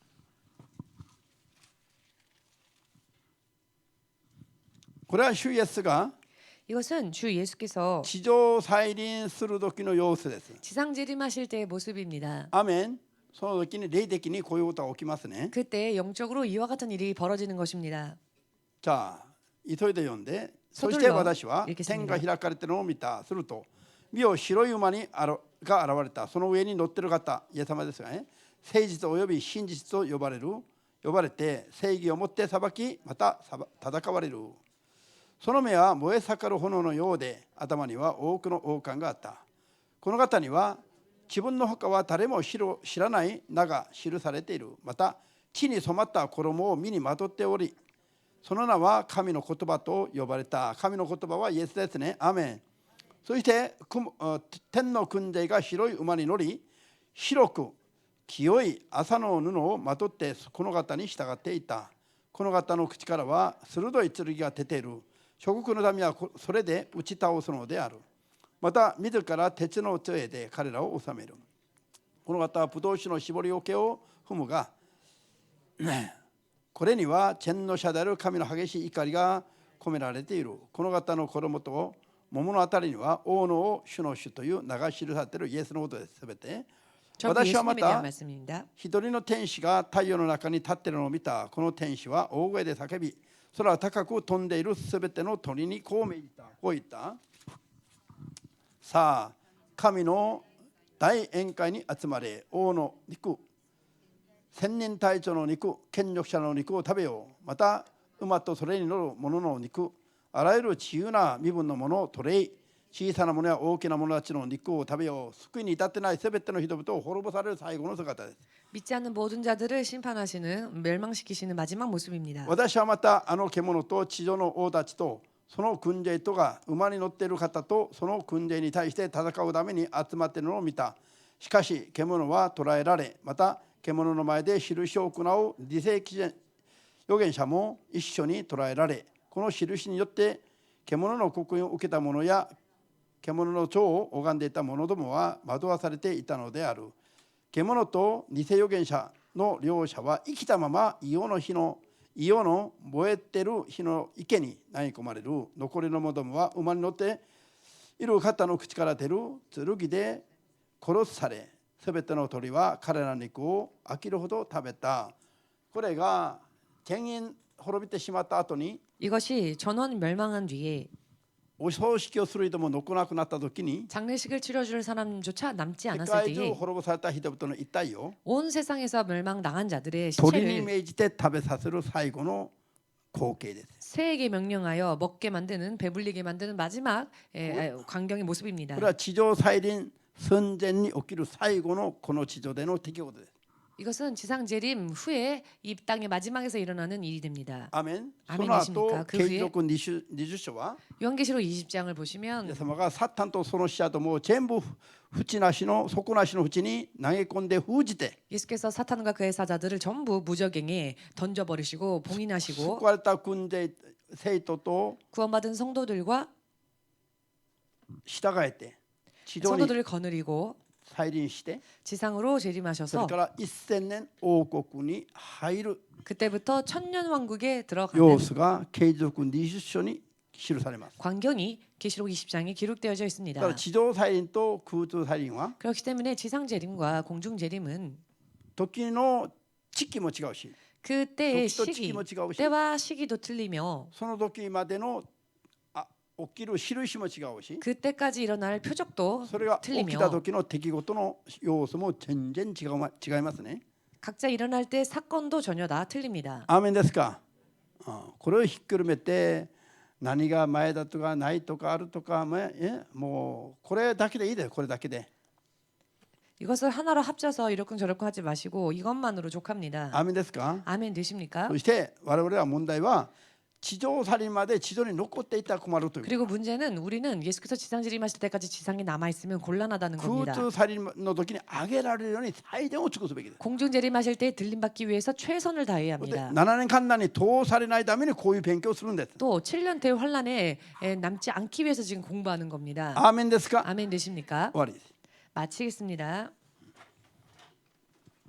これは主イエスが 이것은 주 예수께서 地上再臨する時の様子です。 지상 재림하실 때의 모습입니다. アーメン。その時に霊的にこういうことが起きますね。 그때 영적으로 이와 같은 일이 벌어지는 것입니다. じゃあ急いで読んで。そ 서둘러 して私は 읽겠습니다. 天が開かれているのを見た。すると見よ白い馬が現れた。その上に乗っている方、イエス様ですがね、誠実および真実と呼ばれて正義をもって裁き、また戦われる。その目は燃え盛る炎のようで、頭には多くの王冠があった。この方には自分のほかは誰も知らない名が記されている。また地に染まった衣を身にまとっており、その名は神の言葉と呼ばれた。神の言葉はイエスですね。アーメン。そして天の軍勢が白い馬に乗り、広く清い麻の布をまとってこの方に従っていた。この方の口からは鋭い剣が出ている。諸国の民はそれで打ち倒すのである。また自ら鉄の杖で彼らを治める。この方はブドウ酒の搾り桶を踏むが、これには天の者である神の激しい怒りが込められている。この方の衣と桃のあたりには王の主の主という名が記されている。イエスのことです。すべて。 私はまた一人の天使が太陽の中に立っているのを見た。この天使は大声で叫び、空高く飛んでいるすべての鳥にこう命じた。こう言った。さあ、神の大宴会に集まれ。王の肉、千人隊長の肉、権力者の肉を食べよう。また馬とそれに乗る者の肉、あらゆる自由な身分のものを取れ。小さなものや大きなものたちの肉を食べよう。救いに至ってないすべての人々を滅ぼされる最後の姿です。 믿지 않는 모든 자들을 심판하시는 멸망시키시는 마지막 모습입니다. 私はまたあの獣と地上の王たちとその軍勢とが馬に乗っている方とその軍勢に対して戦うために集まっているのを見た。しかし獣は捕らえられ、また獣の前で印を行う理性預言者も一緒に捕らえられ、この印によって獣の刻印を受けた者や獣の長を拝んでいた者どもは惑わされていたのである。獣と偽預言者の両者は生きたまま硫黄の燃えてる火の池に投げ込まれる。残りの者どもは馬に乗っている方の口から出る剣で殺され、すべての鳥は彼らの肉を飽きるほど食べた。これが全員滅びてしまった後に、 이것이 전원 멸망한 뒤에 お葬式をする人も残らなくなった時に、 장례식을 치러줄 사람조차 남지 世 않았을 界中 때에 滅ぼされた人々の一体を 온 세상에서 멸망당한 자들의 鳥に 시체를 命じて食べさせる最後の光景です。 새에게 명령하여 먹게 만드는 배불리게 만드는 마지막 광경의 こ 모습입니다. れは地上再臨寸前に起きる最後のこの地上での出来事です。 이것은 지상 재림 후에 이 땅의 마지막에서 일어나는 일이 됩니다. アメン。そ 아멘 の 되십니까? 後、 그 啓 후에 示録20章は、 요한계시록 20장을 イエ 보시면 ス様がサタンとその使者とも全部縁なしの底なしの縁に投げ込んで封じて、 예수께서 사탄과 그의 사자들을 전부 무적행에 던져버리시고 救 봉인하시고 われた軍勢生徒と 구원받은 성도들과 従えて地上に 성도들을 거느리고 再臨して、 지상으로 それ 재림하셔서 から1000年王国に入る 그때부터 천년왕국에 들어가는 様子が啓示録20章に記されます。 광경이 계시록 20장에 기록되어져 だ 있습니다. から地上再臨と空中再臨は 그렇기 때문에 지상 재림과 공중 재림은 時の時期も違うし、 그때의 또 시기, 시기도違うし、 때와 시기도 틀리며 その時までの起きる印も違うし、 그때까지 일어날 표적도 それが起き 틀리며 た時の出来事の要素も全然違いますね。 각자 일어날 때 사건도 전혀 다 틀립니다. アーメンですか。これをひっくるめて何が前だとかないとかあるとか、もうこれだけでいいです。これだけで。 이것을 하나로 합쳐서 이러쿵저러쿵 하지 마시고 이것만으로 족합니다. アーメンですか。 아멘 되십니까? そして我々は問題は地上去りまで地上に残っていたら困るという。 그리고 문제는 우리는 예수께서 지상 재림하실 때까지 지상에 남아 있으면 곤란하다는 空 겁니다. 中去りの時に上げられるように最善を尽くすべきです。 공중 재림하실 때 들림 받기 위해서 최선을 다해야 で 합니다. 7年間に通されないためにこういう勉強をするんです。 또 7년 대환란에 남지 않기 위해서 지금 공부하는 겁니다. アーメンですか。 아멘 되십니까? 終わりです。 마치겠습니다.